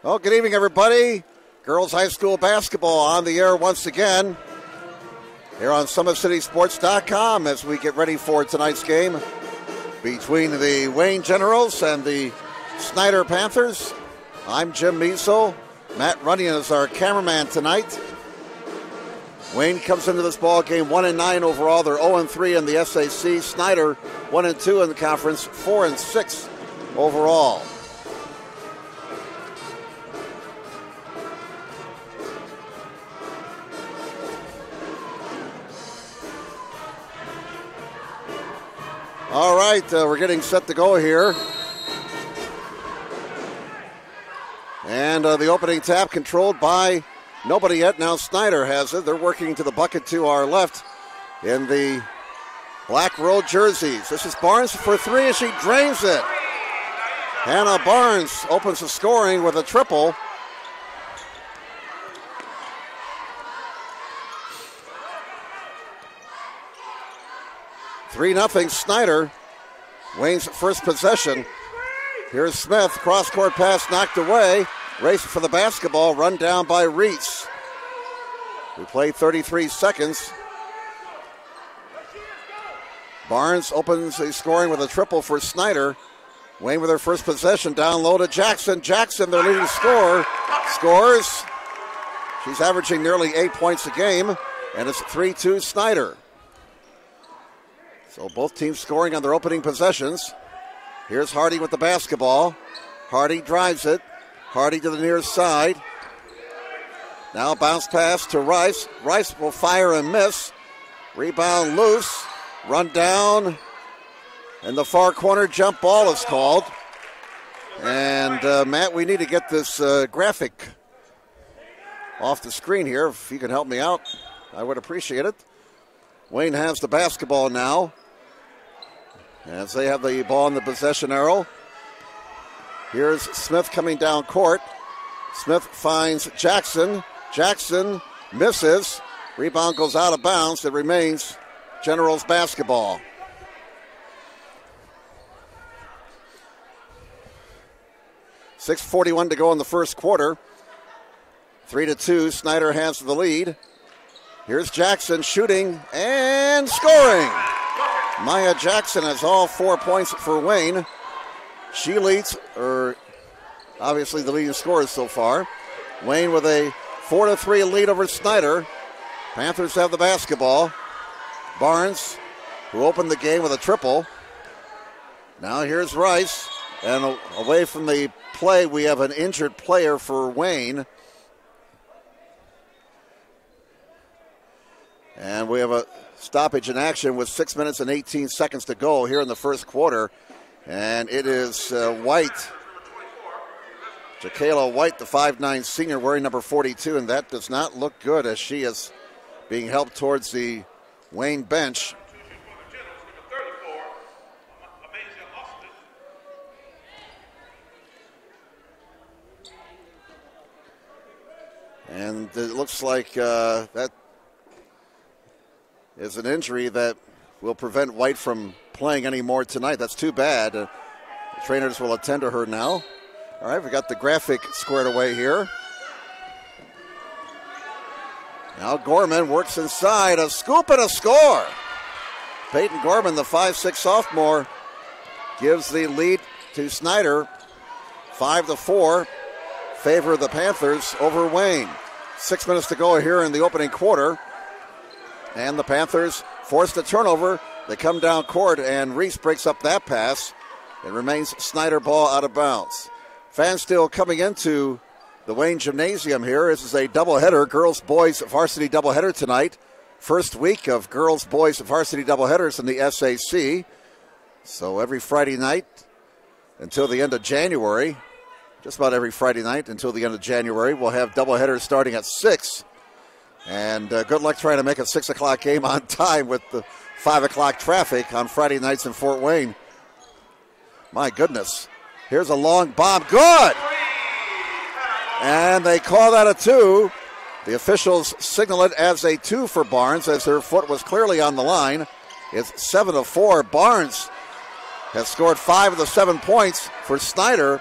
Well, good evening, everybody. Girls High School basketball on the air once again here on SummitCitySports.com as we get ready for tonight's game between the Wayne Generals and the Snider Panthers. I'm Jim Measel. Matt Runyon is our cameraman tonight. Wayne comes into this ball game 1-9 overall. They're 0-3 in the SAC. Snider 1-2 in the conference, 4-6 overall. All right, we're getting set to go here. And the opening tap controlled by nobody yet. Now Snider has it. They're working to the bucket to our left in the black road jerseys. This is Barnes for three, and she drains it. Hannah Barnes opens the scoring with a triple. Three 3-0 Snider. Wayne's first possession. Here's Smith. Cross-court pass knocked away. Race for the basketball. Run down by Reese. We play 33 seconds. Barnes opens the scoring with a triple for Snider. Wayne with her first possession. Down low to Jackson. Jackson, their leading scorer, scores. She's averaging nearly 8 points a game. And it's 3-2 Snider. So both teams scoring on their opening possessions. Here's Hardy with the basketball. Hardy drives it. Hardy to the near side. Now bounce pass to Rice. Rice will fire and miss. Rebound loose. Run down. In the far corner, jump ball is called. And Matt, we need to get this graphic off the screen here. If you can help me out, I would appreciate it. Wayne has the basketball now as they have the ball in the possession arrow. Here's Smith coming down court. Smith finds Jackson. Jackson misses. Rebound goes out of bounds. It remains Generals basketball. .6:41 to go in the first quarter. 3-2. Snider has the lead. Here's Jackson shooting and scoring. Maya Jackson has all 4 points for Wayne. She leads, or obviously the leading scorer so far. Wayne with a 4-3 lead over Snider. Panthers have the basketball. Barnes, who opened the game with a triple. Now here's Rice. And away from the play, we have an injured player for Wayne. And we have a stoppage in action with 6 minutes and 18 seconds to go here in the first quarter. And it is White, Jacayla White, the 5'9 senior, wearing number 42. And that does not look good as she is being helped towards the Wayne bench. And it looks like that is an injury that will prevent White from playing anymore tonight. That's too bad. The trainers will attend to her now. All right, we got the graphic squared away here. Now Gorman works inside. A scoop and a score. Peyton Gorman, the 5'6 sophomore, gives the lead to Snider. 5-4. Favor of the Panthers over Wayne. 6 minutes to go here in the opening quarter. And the Panthers forced a turnover. They come down court, and Reese breaks up that pass. It remains Snider ball out of bounds. Fans still coming into the Wayne Gymnasium here. This is a doubleheader, girls-boys varsity doubleheader tonight. First week of girls-boys varsity doubleheaders in the SAC. So every Friday night until the end of January, just about every Friday night until the end of January, we'll have doubleheaders starting at 6. And good luck trying to make a 6 o'clock game on time with the 5 o'clock traffic on Friday nights in Fort Wayne. My goodness. Here's a long bomb. Good! And they call that a 2. The officials signal it as a 2 for Barnes as her foot was clearly on the line. It's 7-4. Barnes has scored 5 of the 7 points for Snider.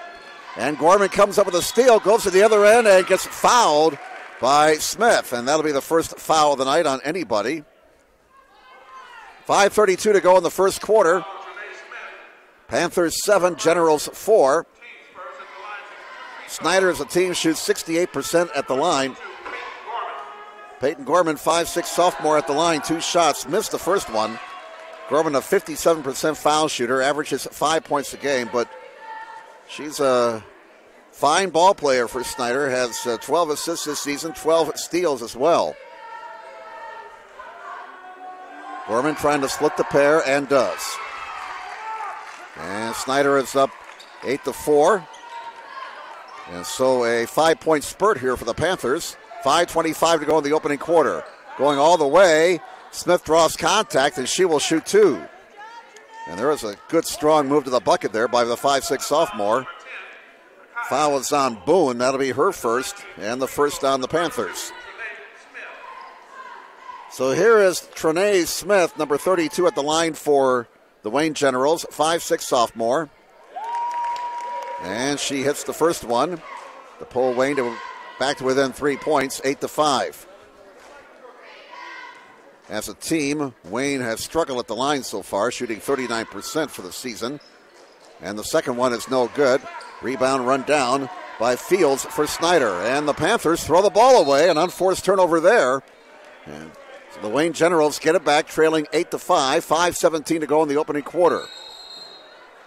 And Gorman comes up with a steal, goes to the other end, and gets fouled by Smith. And that'll be the first foul of the night on anybody. 5:32 to go in the first quarter. Panthers 7, Generals 4. Snider as a team shoots 68% at the line. Peyton Gorman, 5'6" sophomore at the line, 2 shots, missed the first one. Gorman, a 57% foul shooter, averages 5 points a game, but she's a fine ball player for Snider, has 12 assists this season, 12 steals as well. Gorman trying to split the pair and does. And Snider is up 8-4. And so a 5-point spurt here for the Panthers. 5:25 to go in the opening quarter. Going all the way, Smith draws contact, and she will shoot 2. And there is a good, strong move to the bucket there by the 5'6" sophomore. Foul is on Boone. That'll be her first, and the first on the Panthers. So here is Trenae Smith, number 32 at the line for the Wayne Generals, 5'6" sophomore. And she hits the first one to pull Wayne back to within 3 points, 8-5. As a team, Wayne has struggled at the line so far, shooting 39% for the season. And the second one is no good. Rebound run down by Fields for Snider. And the Panthers throw the ball away, an unforced turnover there. And so the Wayne Generals get it back, trailing 8-5, 5:17 to go in the opening quarter.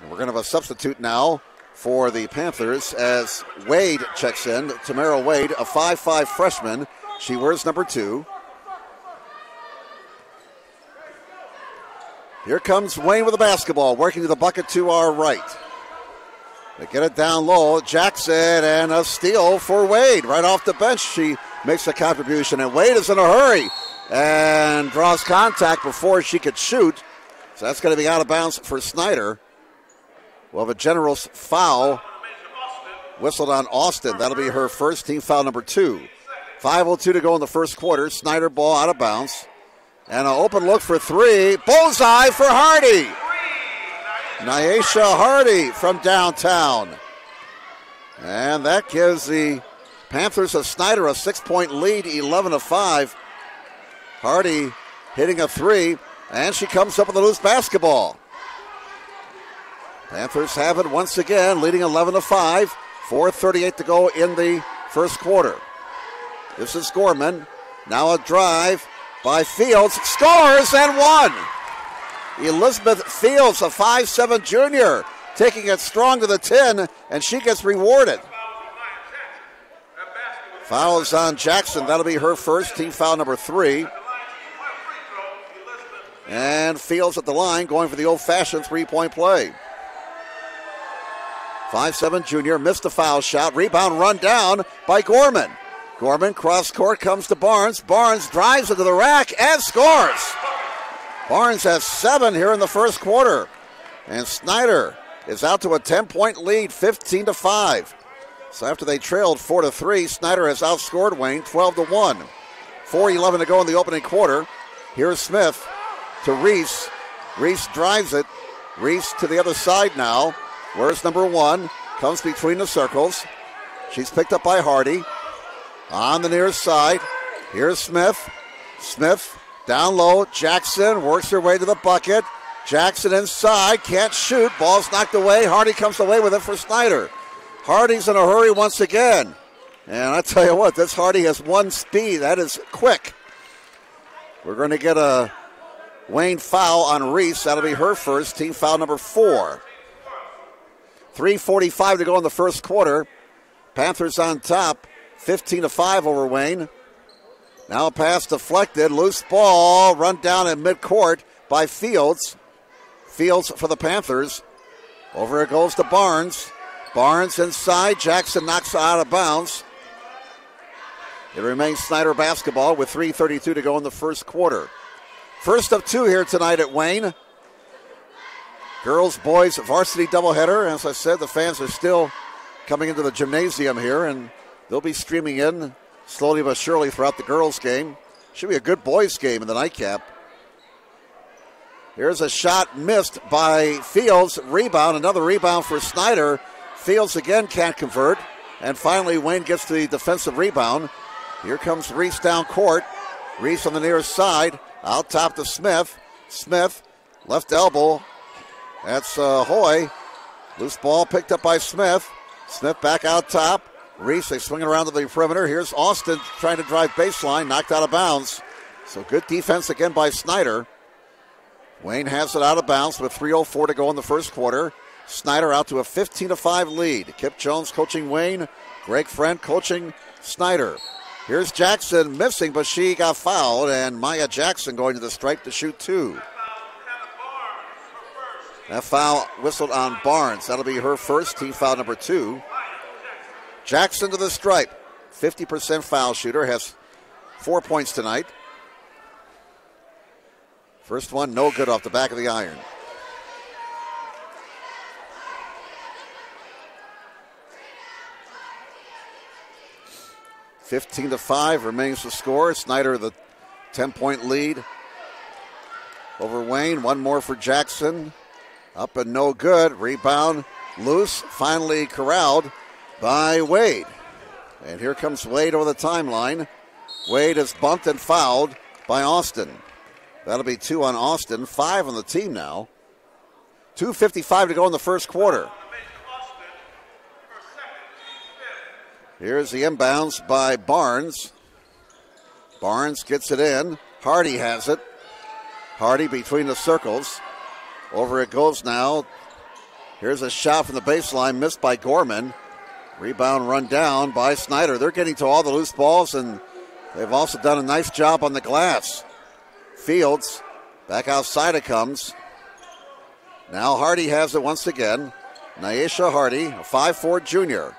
And we're going to have a substitute now for the Panthers as Wade checks in. Tamara Wade, a 5'5" freshman. She wears number 2. Here comes Wayne with the basketball, working to the bucket to our right. They get it down low. Jackson, and a steal for Wade. Right off the bench, she makes a contribution, and Wade is in a hurry and draws contact before she could shoot. So that's going to be out of bounds for Snider. We'll have a Generals foul whistled on Austin. That'll be her first, team foul number 2. 5:02 to go in the first quarter. Snider ball out of bounds. And an open look for 3. Bullseye for Hardy. IHSAA Hardy from downtown. And that gives the Panthers of Snider a 6-point lead, 11-5. Hardy hitting a 3, and she comes up with a loose basketball. Panthers have it once again, leading 11-5. 4:38 to go in the first quarter. This is Gorman. Now a drive by Fields. Scores and 1. Elizabeth Fields, a 5'7" junior, taking it strong to the 10, and she gets rewarded. Foul is on Jackson. That'll be her first, team foul number 3. And Fields at the line, going for the old-fashioned 3-point play. 5'7" junior, missed the foul shot. Rebound run down by Gorman. Gorman, cross court, comes to Barnes. Barnes drives into the rack and scores. Barnes has 7 here in the first quarter. And Snider is out to a 10-point lead, 15-5. So after they trailed 4-3, Snider has outscored Wayne 12-1. 4:11 to go in the opening quarter. Here's Smith to Reese. Reese drives it. Reese to the other side now. Where's number 1? Comes between the circles. She's picked up by Hardy. On the near side. Here's Smith. Smith down low. Jackson works her way to the bucket. Jackson inside. Can't shoot. Ball's knocked away. Hardy comes away with it for Snider. Hardy's in a hurry once again. And I tell you what, this Hardy has one speed. That is quick. We're going to get a Wayne foul on Reese. That'll be her first, team foul number 4. 3:45 to go in the first quarter. Panthers on top, 15-5 over Wayne. Now a pass deflected, loose ball, run down in midcourt by Fields. Fields for the Panthers. Over it goes to Barnes. Barnes inside, Jackson knocks out of bounds. It remains Snider basketball with 3:32 to go in the first quarter. First of 2 here tonight at Wayne. Girls, boys, varsity doubleheader. As I said, the fans are still coming into the gymnasium here, and they'll be streaming in slowly but surely throughout the girls' game. Should be a good boys' game in the nightcap. Here's a shot missed by Fields. Rebound, another rebound for Snider. Fields again can't convert. And finally, Wayne gets the defensive rebound. Here comes Reese down court. Reese on the near side. Out top to Smith. Smith, left elbow. That's Hoy. Loose ball picked up by Smith. Smith back out top. Reese, they swing it around to the perimeter. Here's Austin trying to drive baseline. Knocked out of bounds. So good defense again by Snider. Wayne has it out of bounds with 3:04 to go in the first quarter. Snider out to a 15-5 lead. Kip Jones coaching Wayne. Greg Friend coaching Snider. Here's Jackson missing, but she got fouled, and Maya Jackson going to the stripe to shoot 2. That foul whistled on Barnes. That'll be her first, team foul number 2. Jackson to the stripe. 50% foul shooter, has 4 points tonight. First one, no good off the back of the iron. (15-5) remains the score. Snider the 10-point lead over Wayne. One more for Jackson. Up and no good. Rebound loose. Finally corralled by Wade. And here comes Wade over the timeline. Wade is bumped and fouled by Austin. That'll be 2 on Austin. 5 on the team now. 2:55 to go in the first quarter. Here's the inbounds by Barnes. Barnes gets it in. Hardy has it. Hardy between the circles. Over it goes now. Here's a shot from the baseline, missed by Gorman. Rebound run down by Snider. They're getting to all the loose balls, and they've also done a nice job on the glass. Fields, back outside it comes. Now Hardy has it once again. Nyesha Hardy, a 5'4" junior.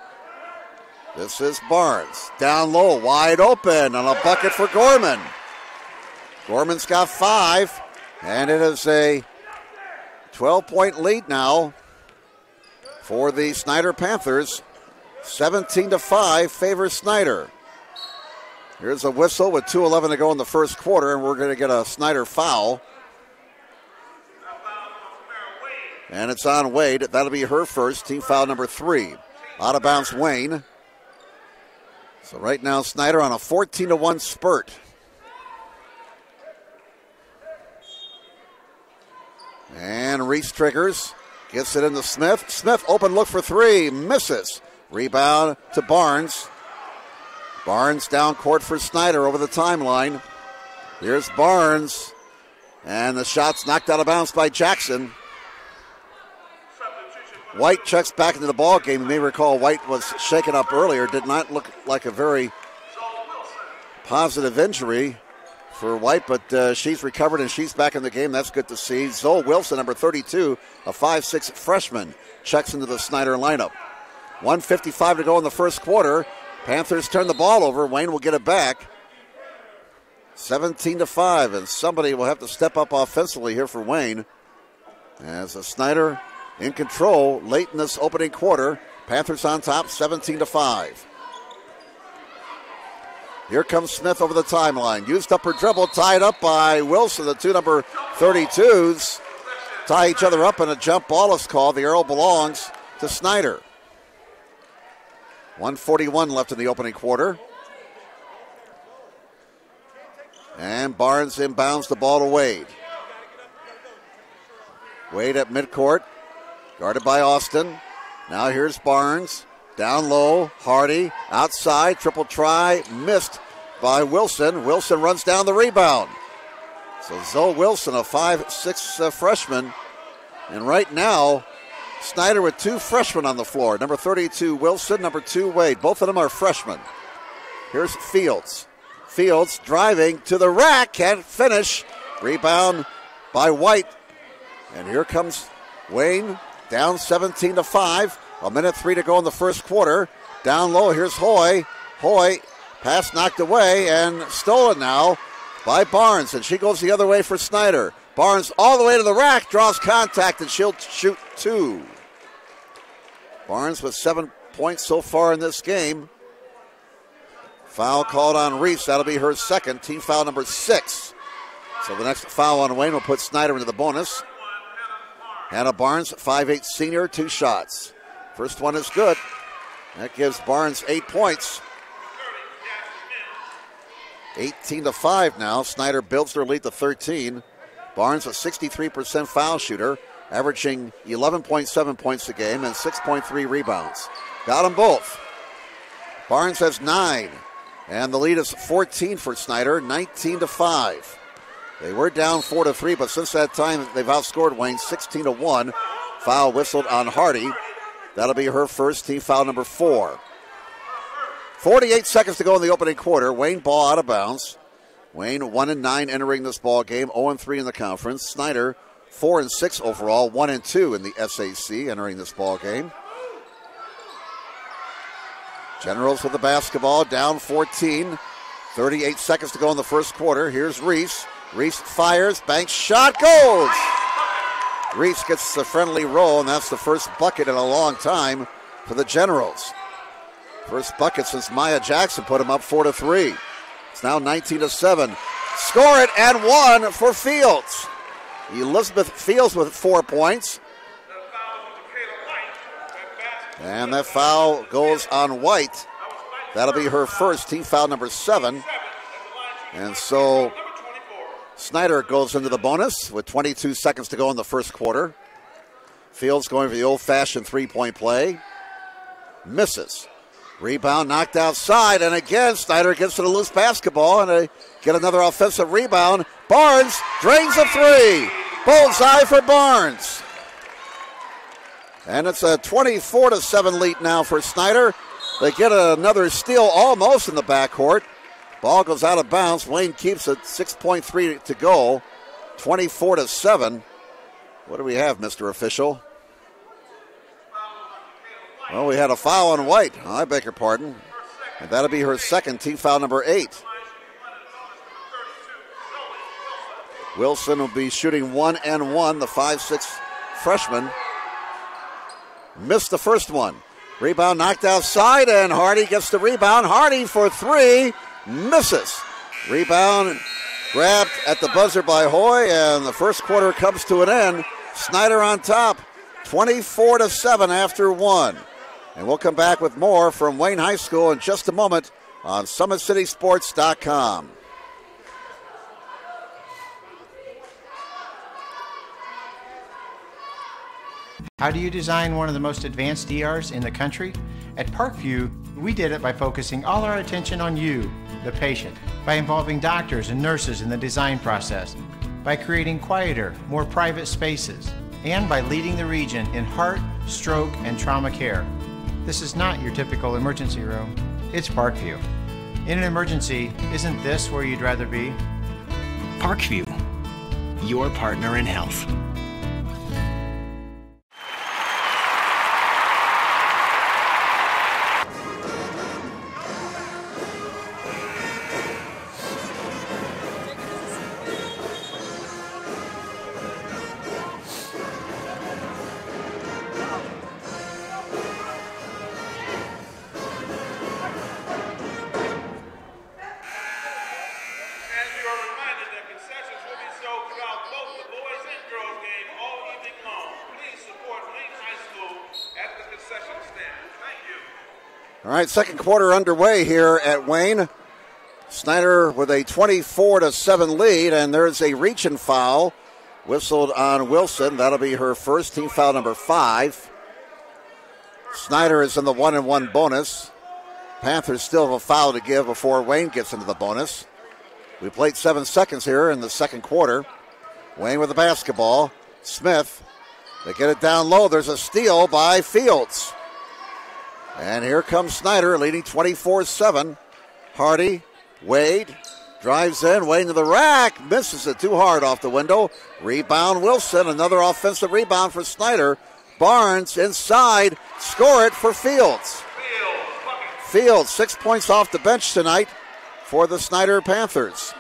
This is Barnes. Down low, wide open, on a bucket for Gorman. Gorman's got 5, and it is a 12-point lead now for the Snider Panthers. 17-5 favors Snider. Here's a whistle with 2:11 to go in the first quarter, and we're going to get a Snider foul. And it's on Wade. That'll be her first, team foul number 3. Out of bounds Wayne. So right now Snider on a 14-1 spurt. And Reese triggers. Gets it into Smith. Smith open look for 3. Misses. Rebound to Barnes. Barnes down court for Snider over the timeline. Here's Barnes. And the shot's knocked out of bounds by Jackson. White checks back into the ball game. You may recall White was shaken up earlier. Did not look like a very positive injury for White, but she's recovered and she's back in the game. That's good to see. Zoe Wilson, number 32, a 5'6" freshman, checks into the Snider lineup. 1:55 to go in the first quarter. Panthers turn the ball over. Wayne will get it back. 17-5, and somebody will have to step up offensively here for Wayne. As a Snider in control late in this opening quarter. Panthers on top, 17-5. Here comes Smith over the timeline. Used up her dribble, tied up by Wilson. The two number 32s tie each other up, and a jump ball is called. The arrow belongs to Snider. 1:41 left in the opening quarter. And Barnes inbounds the ball to Wade. Wade at midcourt, guarded by Austin. Now here's Barnes. Down low, Hardy, outside, triple try, missed by Wilson. Wilson runs down the rebound. So Zoe Wilson, a 5'6" freshman. And right now, Snider with 2 freshmen on the floor. Number 32, Wilson, number 2, Wade. Both of them are freshmen. Here's Fields. Fields driving to the rack, can't finish. Rebound by White. And here comes Wayne, down 17-5. 1:03 to go in the first quarter. Down low, here's Hoy. Hoy, pass knocked away and stolen now by Barnes. And she goes the other way for Snider. Barnes all the way to the rack, draws contact, and she'll shoot 2. Barnes with 7 points so far in this game. Foul called on Reese. That'll be her second, team foul number 6. So the next foul on Wayne will put Snider into the bonus. Hannah Barnes, 5'8" senior, 2 shots. First one is good. That gives Barnes 8 points. 18-5 now. Snider builds their lead to 13. Barnes, a 63% foul shooter, averaging 11.7 points a game and 6.3 rebounds. Got them both. Barnes has 9, and the lead is 14 for Snider, 19-5. They were down 4-3, but since that time, they've outscored Wayne 16-1. Foul whistled on Hardy. That'll be her first, team foul number 4. 48 seconds to go in the opening quarter. Wayne ball out of bounds. Wayne 1-9 entering this ball game, 0-3 in the conference. Snider 4-6 overall, 1-2 in the SAC entering this ball game. Generals with the basketball, down 14. 38 seconds to go in the first quarter. Here's Reese. Reese fires, banks, shot, goes! Reese gets the friendly roll, and that's the first bucket in a long time for the Generals. First bucket since Maya Jackson put him up 4-3. It's now 19-7. Score it, and 1 for Fields. Elizabeth Fields with 4 points. And that foul goes on White. That'll be her first, team foul number 7. And so Snider goes into the bonus with 22 seconds to go in the first quarter. Fields going for the old-fashioned three-point play. Misses. Rebound knocked outside, and again, Snider gets to the loose basketball, and they get another offensive rebound. Barnes drains a 3. Bullseye for Barnes. And it's a 24-7 lead now for Snider. They get another steal almost in the backcourt. Ball goes out of bounds. Wayne keeps it, 6.3 to go. 24-7. What do we have, Mr. Official? Well, we had a foul on White. I beg your pardon. And that'll be her second, team foul number 8. Wilson will be shooting 1-1, the 5'6" freshman. Missed the first one. Rebound knocked outside, and Hardy gets the rebound. Hardy for 3, misses. Rebound grabbed at the buzzer by Hoy, and the first quarter comes to an end. Snider on top, 24-7 after 1. And we'll come back with more from Wayne High School in just a moment on SummitCitySports.com. How do you design one of the most advanced ERs in the country? At Parkview, we did it by focusing all our attention on you, the patient, by involving doctors and nurses in the design process, by creating quieter, more private spaces, and by leading the region in heart, stroke, and trauma care. This is not your typical emergency room. It's Parkview. In an emergency, isn't this where you'd rather be? Parkview, your partner in health. All right, second quarter underway here at Wayne. Snider with a 24-7 lead, and there's a reach-in foul whistled on Wilson. That'll be her first, team foul number 5. Snider is in the 1-1 bonus. Panthers still have a foul to give before Wayne gets into the bonus. We played 7 seconds here in the second quarter. Wayne with the basketball. Smith, they get it down low. There's a steal by Fields. And here comes Snider leading 24-7. Hardy, Wade, drives in, Wade into the rack, misses it too hard off the window. Rebound Wilson, another offensive rebound for Snider. Barnes inside, score it for Fields. Fields, 6 points off the bench tonight for the Snider Panthers.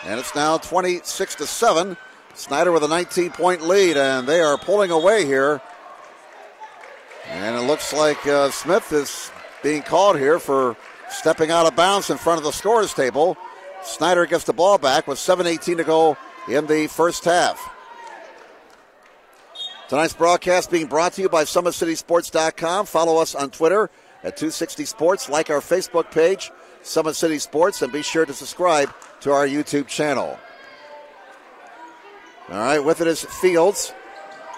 And it's now 26-7. Snider with a 19-point lead, and they are pulling away here. And it looks like Smith is being called here for stepping out of bounds in front of the scorer's table. Snider gets the ball back with 7:18 to go in the first half. Tonight's broadcast being brought to you by SummitCitySports.com. Follow us on Twitter at 260 Sports. Like our Facebook page, Summit City Sports, and be sure to subscribe to our YouTube channel. All right, with it is Fields.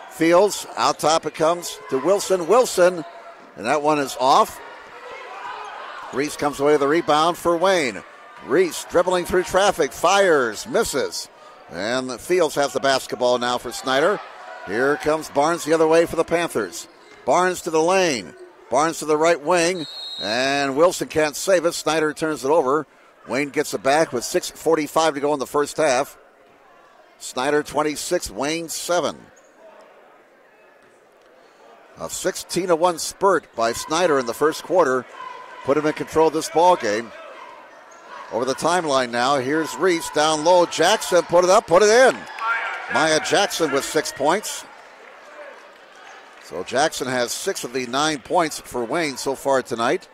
Fields, out top it comes to Wilson. Wilson, and that one is off. Reese comes away with the rebound for Wayne. Reese dribbling through traffic, fires, misses. And Fields has the basketball now for Snider. Here comes Barnes the other way for the Panthers. Barnes to the lane. Barnes to the right wing. And Wilson can't save it. Snider turns it over. Wayne gets it back with 6:45 to go in the first half. Snider 26, Wayne 7. A 16-1 spurt by Snider in the first quarter put him in control of this ball game. Over the timeline now, here's Reese down low. Jackson put it up, put it in. Maya Jackson with 6 points. So Jackson has 6 of the 9 points for Wayne so far tonight.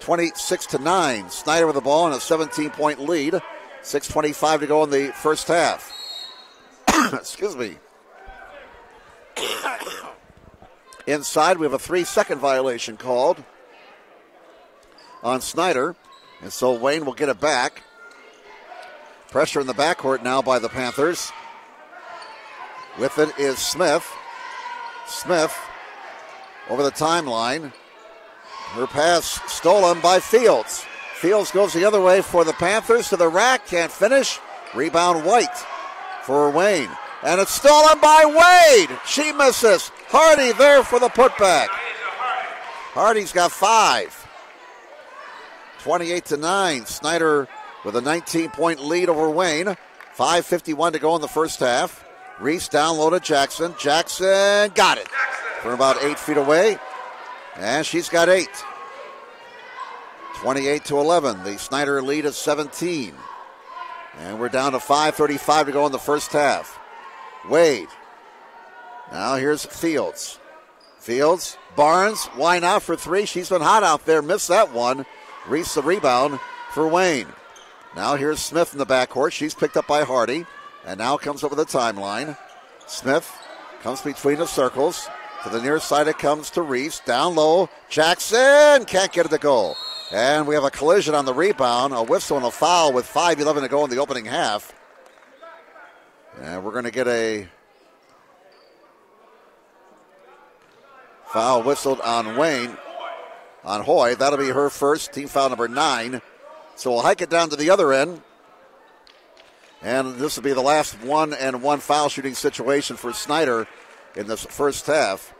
26-9. Snider with the ball in a 17-point lead. 6:25 to go in the first half. Excuse me. Inside, we have a 3-second violation called on Snider. And so Wayne will get it back. Pressure in the backcourt now by the Panthers. With it is Smith. Smith over the timeline. Her pass stolen by Fields. Fields goes the other way for the Panthers to the rack. Can't finish. Rebound White for Wayne. And it's stolen by Wade. She misses. Hardy there for the putback. Hardy's got 5. 28-9. Snider with a 19-point lead over Wayne. 5:51 to go in the first half. Reese down low to Jackson. Jackson got it from about 8 feet away. And she's got 8. 28-11. The Snider lead is 17. And we're down to 5:35 to go in the first half. Wade. Now here's Fields. Fields. Barnes. Why not for 3? She's been hot out there. Missed that one. Reese the rebound for Wayne. Now here's Smith in the backcourt. She's picked up by Hardy. And now comes over the timeline. Smith comes between the circles. To the near side it comes to Reese. Down low. Jackson can't get it to go. And we have a collision on the rebound. A whistle and a foul with 5:11 to go in the opening half. And we're going to get a foul whistled on Wayne. On Hoy. That'll be her first. Team foul number 9. So we'll hike it down to the other end. And this will be the last 1-and-1 foul shooting situation for Snider in this first half.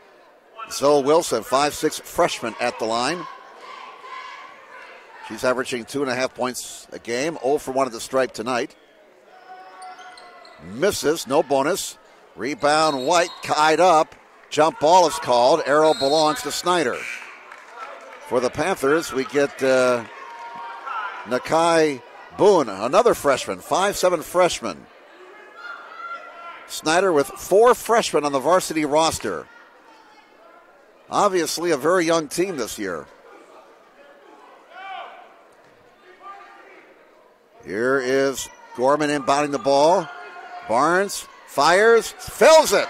Zoe Wilson, 5'6" freshman at the line. She's averaging 2.5 points a game. 0 for 1 at the stripe tonight. Misses, no bonus. Rebound White, tied up. Jump ball is called. Arrow belongs to Snider. For the Panthers, we get Nakai Boone, another freshman, 5'7" freshman. Snider with 4 freshmen on the varsity roster. Obviously a very young team this year. Here is Gorman inbounding the ball. Barnes fires, fills it.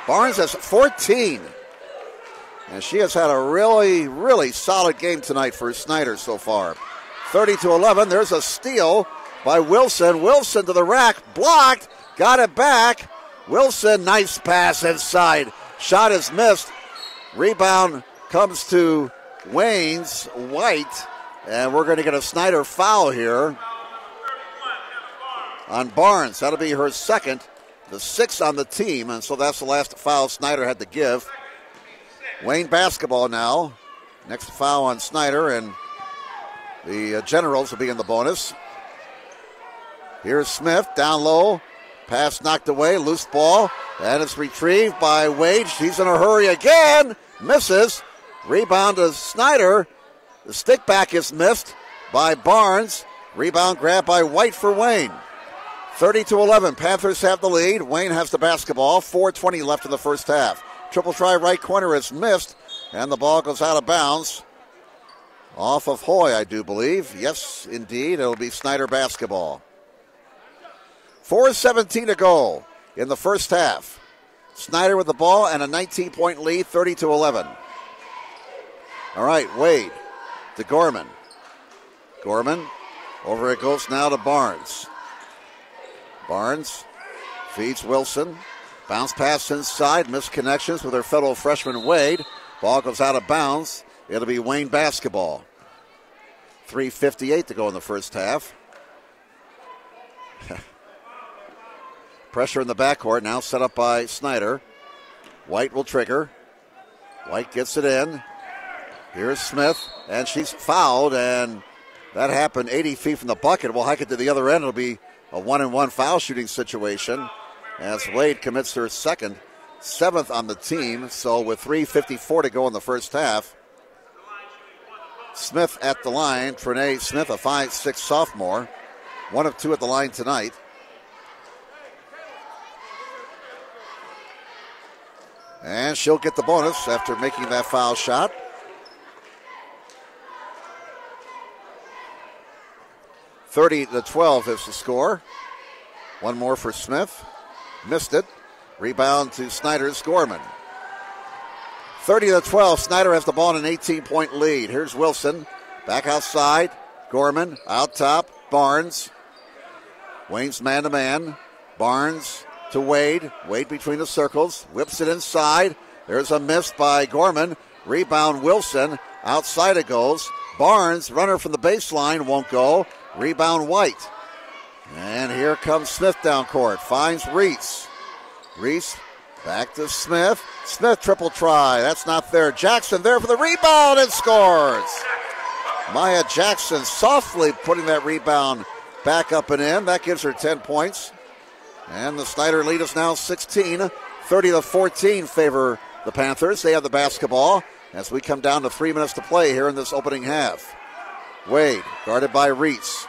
Barnes has 14. And she has had a really, really solid game tonight for Snider so far. 30-11. There's a steal by Wilson. Wilson to the rack. Blocked. Got it back. Wilson, nice pass inside. Shot is missed. Rebound comes to Wayne's White. And we're going to get a Snider foul here on Barnes. That'll be her second. The 6th on the team. And so that's the last foul Snider had to give. Wayne basketball now. Next foul on Snider, and the Generals will be in the bonus. Here's Smith down low. Pass knocked away. Loose ball. And it's retrieved by Wade. She's in a hurry again. Misses. Rebound to Snider. The stick back is missed by Barnes. Rebound grab by White for Wayne. 30-11. Panthers have the lead. Wayne has the basketball. 4:20 left in the first half. Triple try right corner is missed. And the ball goes out of bounds. Off of Hoy, I do believe. Yes, indeed. It'll be Snider basketball. 4:17 to go in the first half. Snider with the ball and a 19-point lead, 30-11. All right, Wade to Gorman. Gorman, over it goes now to Barnes. Barnes feeds Wilson. Bounce pass inside, missed connections with her fellow freshman Wade. Ball goes out of bounds. It'll be Wayne basketball. 3:58 to go in the first half. Pressure in the backcourt now set up by Snider. White will trigger. White gets it in. Here's Smith, and she's fouled, and that happened 80 feet from the bucket. We'll hike it to the other end. It'll be a 1-and-1 foul shooting situation as Wade commits her second, 7th on the team. So with 3:54 to go in the first half, Smith at the line. Trinae Smith, a 5'6" sophomore, 1 of 2 at the line tonight. And she'll get the bonus after making that foul shot. 30-12 is the score. One more for Smith. Missed it. Rebound to Snider's Gorman. 30-12. Snider has the ball in an 18-point lead. Here's Wilson. Back outside. Gorman out top. Barnes. Wayne's man-to-man. Barnes to Wade. Wade between the circles. Whips it inside. There's a miss by Gorman. Rebound Wilson. Outside it goes. Barnes, runner from the baseline, won't go. Rebound White. And here comes Smith down court. Finds Reese. Reese back to Smith. Smith triple try. That's not there. Jackson there for the rebound and scores. Maya Jackson softly putting that rebound back up and in. That gives her 10 points. And the Snider lead is now 16. 30-14 favor the Panthers. They have the basketball as we come down to 3 minutes to play here in this opening half. Wade guarded by Reese.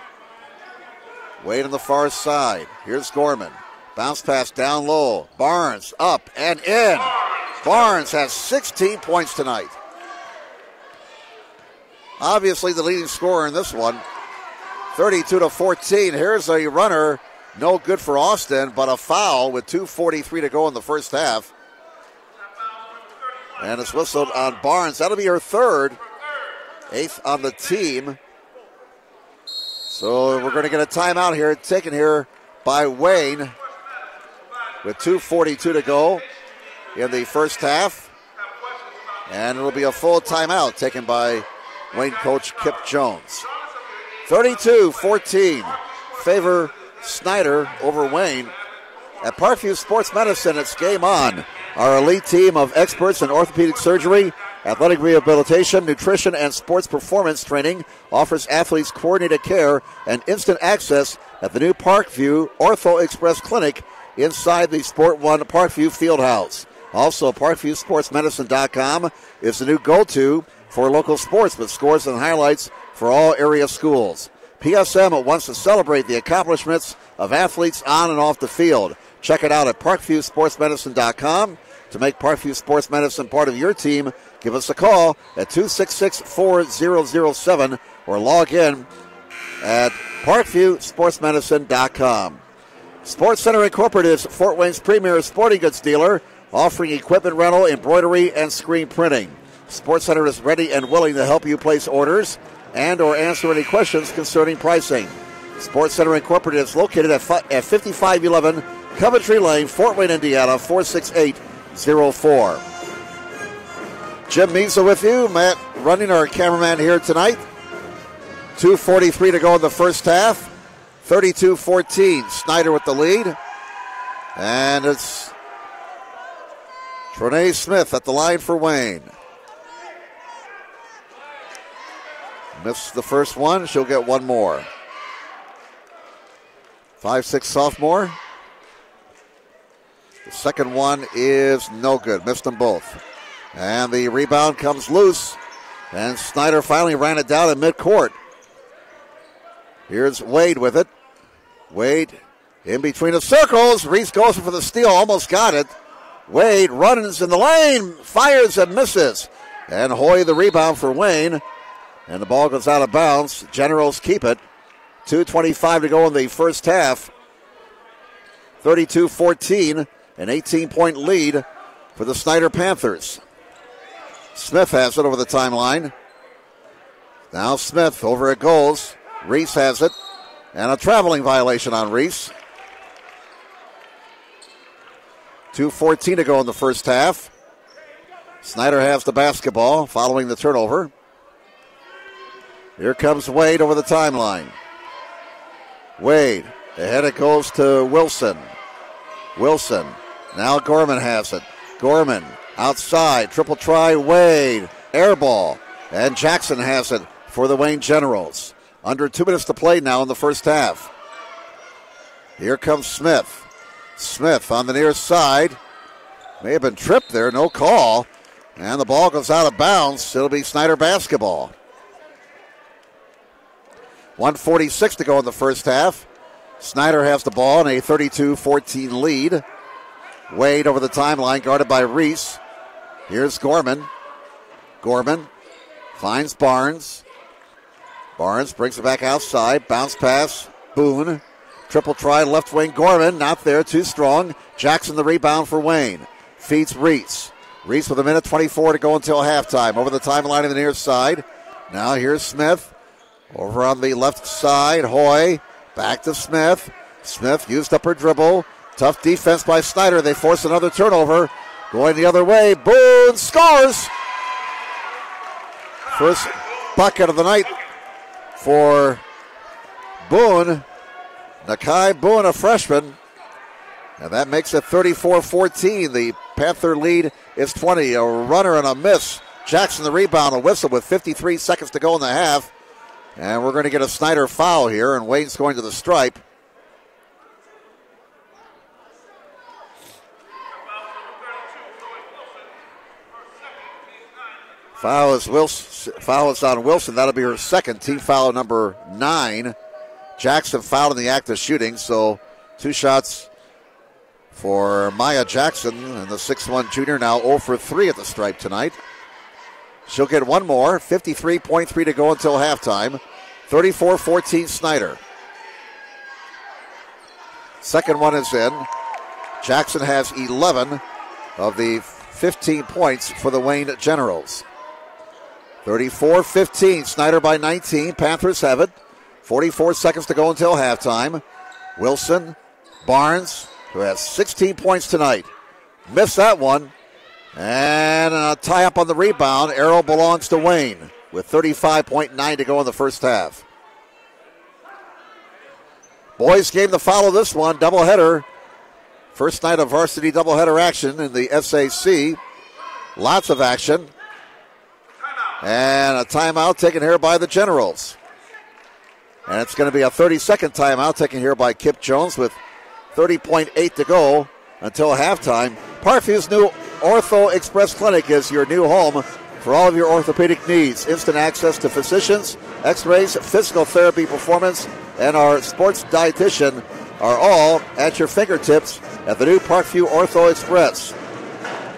Wade on the far side. Here's Gorman. Bounce pass down low. Barnes up and in. Barnes has 16 points tonight. Obviously the leading scorer in this one. 32-14. Here's a runner. No good for Austin, but a foul with 2:43 to go in the first half. And it's whistled on Barnes. That'll be her third. 8th on the team. So we're going to get a timeout here, taken here by Wayne with 2:42 to go in the first half. And it'll be a full timeout taken by Wayne coach Kip Jones. 32-14 favor Snider over Wayne. At Parkview Sports Medicine, it's game on. Our elite team of experts in orthopedic surgery, athletic rehabilitation, nutrition, and sports performance training offers athletes coordinated care and instant access at the new Parkview Ortho Express Clinic inside the Sport One Parkview Fieldhouse. Also, ParkviewSportsMedicine.com is the new go-to for local sports with scores and highlights for all area schools. PSM wants to celebrate the accomplishments of athletes on and off the field. Check it out at ParkviewSportsMedicine.com. To make Parkview Sports Medicine part of your team, give us a call at 266-4007 or log in at ParkviewSportsMedicine.com. Sports Center Incorporated is Fort Wayne's premier sporting goods dealer, offering equipment rental, embroidery, and screen printing. Sports Center is ready and willing to help you place orders and or answer any questions concerning pricing. Sports Center Incorporated is located at 5511 Coventry Lane, Fort Wayne, Indiana, 46804. Jim Meesa with you. Matt Running, our cameraman here tonight. 2:43 to go in the first half. 32-14. Snider with the lead. And it's Trinae Smith at the line for Wayne. Missed the first one. She'll get one more. 5'6" sophomore. The second one is no good. Missed them both. And the rebound comes loose. And Snider finally ran it down in midcourt. Here's Wade with it. Wade in between the circles. Reese goes for the steal. Almost got it. Wade runs in the lane. Fires and misses. And Hoy the rebound for Wayne. And the ball goes out of bounds. Generals keep it. 2:25 to go in the first half. 32-14. An 18-point lead for the Snider Panthers. Smith has it over the timeline. Now Smith over at goals. Reese has it. And a traveling violation on Reese. 2:14 to go in the first half. Snider has the basketball following the turnover. Here comes Wade over the timeline. Wade, ahead it goes to Wilson. Wilson, now Gorman has it. Gorman, outside, triple try, Wade, air ball. And Jackson has it for the Wayne Generals. Under 2 minutes to play now in the first half. Here comes Smith. Smith on the near side. May have been tripped there, no call. And the ball goes out of bounds. It'll be Snider basketball. 1:46 to go in the first half. Snider has the ball in a 32-14 lead. Wade over the timeline, guarded by Reese. Here's Gorman. Gorman finds Barnes. Barnes brings it back outside. Bounce pass. Boone. Triple try left wing. Gorman not there. Too strong. Jackson the rebound for Wayne. Feeds Reese. Reese with 1:24 to go until halftime. Over the timeline on the near side. Now here's Smith. Over on the left side. Hoy. Back to Smith. Smith used up her dribble. Tough defense by Snider. They force another turnover. Going the other way. Boone scores. First bucket of the night for Boone. Nakai Boone, a freshman. And that makes it 34-14. The Panther lead is 20. A runner and a miss. Jackson the rebound, a whistle with 53 seconds to go in the half. And we're going to get a Snider foul here, and Wayne's going to the stripe. Foul is on Wilson. That'll be her second. Team foul number 9. Jackson fouled in the act of shooting, so 2 shots for Maya Jackson, and the 6'1 junior now 0 for 3 at the stripe tonight. She'll get one more. 53.3 to go until halftime. 34-14 Snider. Second one is in. Jackson has 11 of the 15 points for the Wayne Generals. 34-15. Snider by 19. Panthers have it. 44 seconds to go until halftime. Wilson, Barnes, who has 16 points tonight. Missed that one. And a tie-up on the rebound. Arrow belongs to Wayne with 35.9 to go in the first half. Boys game to follow this one. Doubleheader. First night of varsity doubleheader action in the SAC. Lots of action. And a timeout taken here by the Generals. And it's going to be a 30-second timeout taken here by Kip Jones with 30.8 to go until halftime. Parkview's new Ortho Express Clinic is your new home for all of your orthopedic needs. Instant access to physicians, x-rays, physical therapy performance, and our sports dietitian are all at your fingertips at the new Parkview Ortho Express.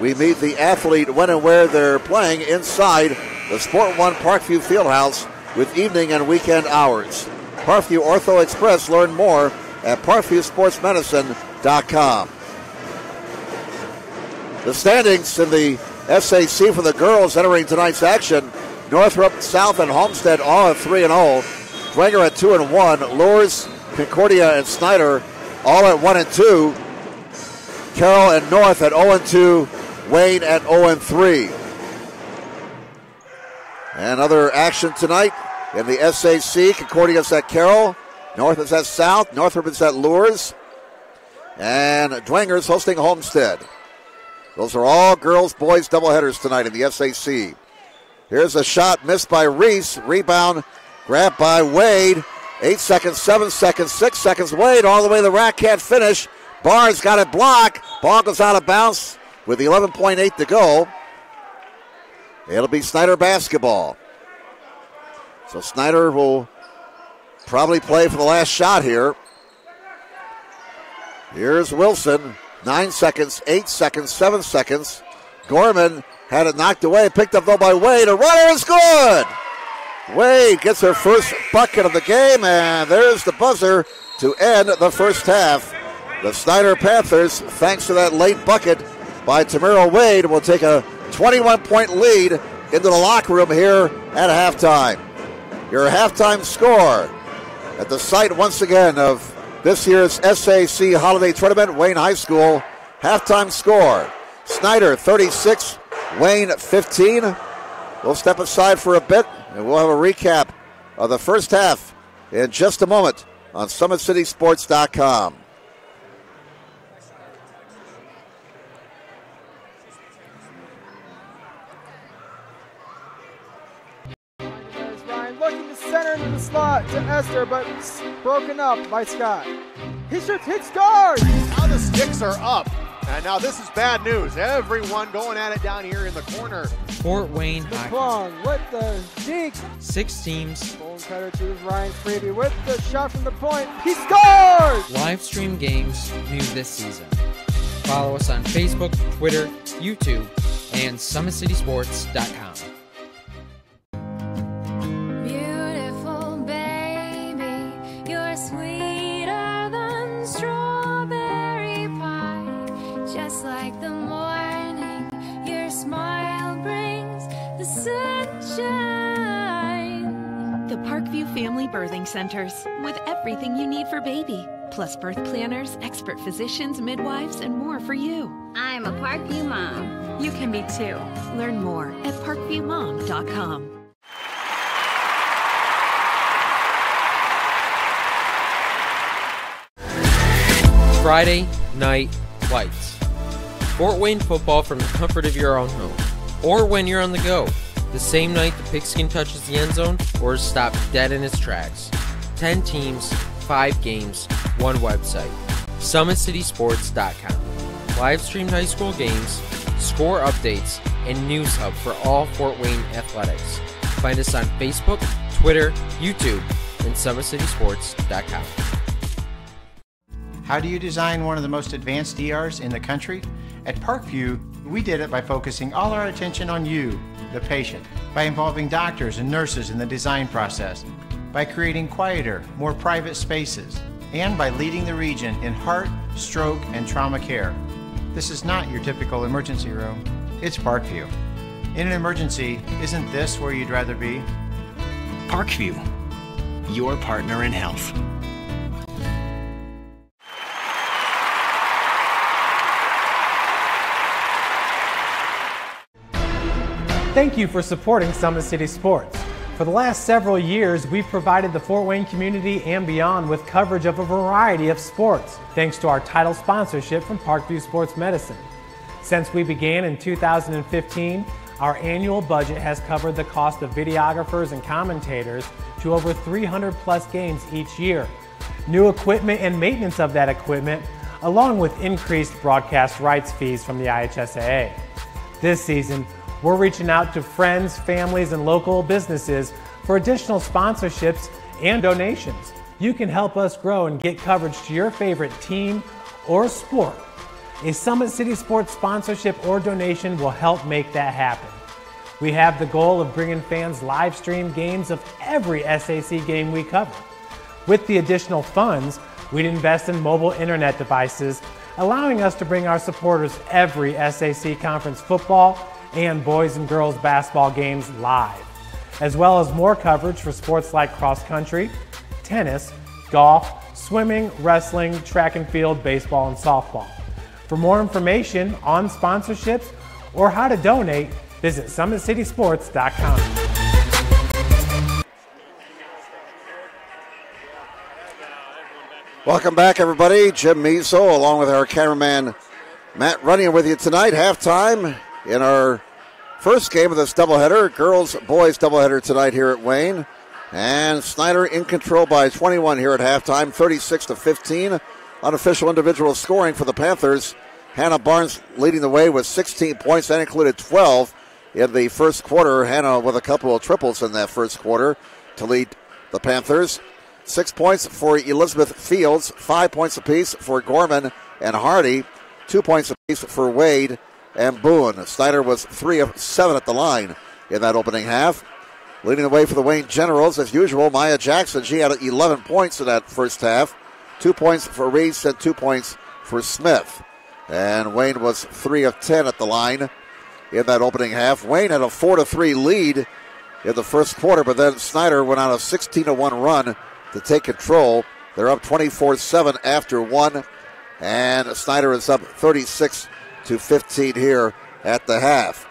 We meet the athlete when and where they're playing inside the Sport One Parkview Fieldhouse with evening and weekend hours. Parkview Ortho Express. Learn more at parkviewsportsmedicine.com. The standings in the SAC for the girls entering tonight's action. Northrop, South, and Homestead all at 3-0. Dwenger at 2-1. Lourdes, Concordia, and Snider all at 1-2. Carroll and North at 0-2. Wayne at 0-3. And other action tonight in the SAC. Concordia's at Carroll. North is at South. Northrop is at Lourdes. And Dwenger's hosting Homestead. Those are all girls, boys doubleheaders tonight in the SAC. Here's a shot missed by Reese. Rebound grabbed by Wade. 8 seconds, 7 seconds, 6 seconds. Wade all the way to the rack, can't finish. Barnes got it blocked. Ball goes out of bounds with 11.8 to go. It'll be Snider basketball. So Snider will probably play for the last shot here. Here's Wilson. 9 seconds, 8 seconds, 7 seconds. Gorman had it knocked away, picked up though by Wade. A runner is good. Wade gets her first bucket of the game, and there's the buzzer to end the first half. The Snider Panthers, thanks to that late bucket by Tamira Wade, will take a 21-point lead into the locker room here at halftime. Your halftime score at the site once again of this year's SAC Holiday Tournament, Wayne High School. Halftime score, Snider 36, Wayne 15. We'll step aside for a bit and we'll have a recap of the first half in just a moment on SummitCitySports.com. Looking to center into the slot to Esther, but broken up by Scott. He shoots, hit, scores! Now the sticks are up. And now this is bad news. Everyone going at it down here in the corner. Fort Wayne High. LeBron with the deke. 6 teams. Bone cutter to Ryan Freeby with the shot from the point. He scores! Live stream games new this season. Follow us on Facebook, Twitter, YouTube, and SummitCitySports.com. Parkview Family Birthing Centers, with everything you need for baby, plus birth planners, expert physicians, midwives, and more for you. I'm a Parkview mom. You can be too. Learn more at parkviewmom.com. Friday Night Lights. Fort Wayne football from the comfort of your own home, or when you're on the go. The same night the pigskin touches the end zone or is stopped dead in its tracks. 10 teams, 5 games, 1 website. SummitCitySports.com. Live streamed high school games, score updates, and news hub for all Fort Wayne athletics. Find us on Facebook, Twitter, YouTube, and SummitCitySports.com. How do you design one of the most advanced ERs in the country? At Parkview, we did it by focusing all our attention on you, the patient, by involving doctors and nurses in the design process, by creating quieter, more private spaces, and by leading the region in heart, stroke, and trauma care. This is not your typical emergency room. It's Parkview. In an emergency, isn't this where you'd rather be? Parkview, your partner in health. Thank you for supporting Summit City Sports. For the last several years, we've provided the Fort Wayne community and beyond with coverage of a variety of sports, thanks to our title sponsorship from Parkview Sports Medicine. Since we began in 2015, our annual budget has covered the cost of videographers and commentators to over 300 plus games each year. New equipment and maintenance of that equipment, along with increased broadcast rights fees from the IHSAA. This season, we're reaching out to friends, families, and local businesses for additional sponsorships and donations. You can help us grow and get coverage to your favorite team or sport. A Summit City Sports sponsorship or donation will help make that happen. We have the goal of bringing fans live stream games of every SAC game we cover. With the additional funds, we'd invest in mobile internet devices, allowing us to bring our supporters every SAC conference football and boys and girls basketball games live, as well as more coverage for sports like cross country, tennis, golf, swimming, wrestling, track and field, baseball, and softball. For more information on sponsorships or how to donate, visit SummitCitySports.com. Welcome back, everybody. Jim Measle, along with our cameraman Matt Runyon, with you tonight. Halftime in our first game of this doubleheader, girls-boys doubleheader tonight here at Wayne. And Snider in control by 21 here at halftime, 36-15. Unofficial individual scoring for the Panthers. Hannah Barnes leading the way with 16 points. That included 12 in the first quarter. Hannah with a couple of triples in that first quarter to lead the Panthers. 6 points for Elizabeth Fields, 5 points apiece for Gorman and Hardy, 2 points apiece for Wade and Boone. Snider was 3 of 7 at the line in that opening half. Leading the way for the Wayne Generals, as usual, Maya Jackson. She had 11 points in that first half. 2 points for Reese and 2 points for Smith. And Wayne was 3 of 10 at the line in that opening half. Wayne had a 4-3 lead in the first quarter, but then Snider went on a 16-1 run to take control. They're up 24-7 after one, and Snider is up 36-15 here at the half.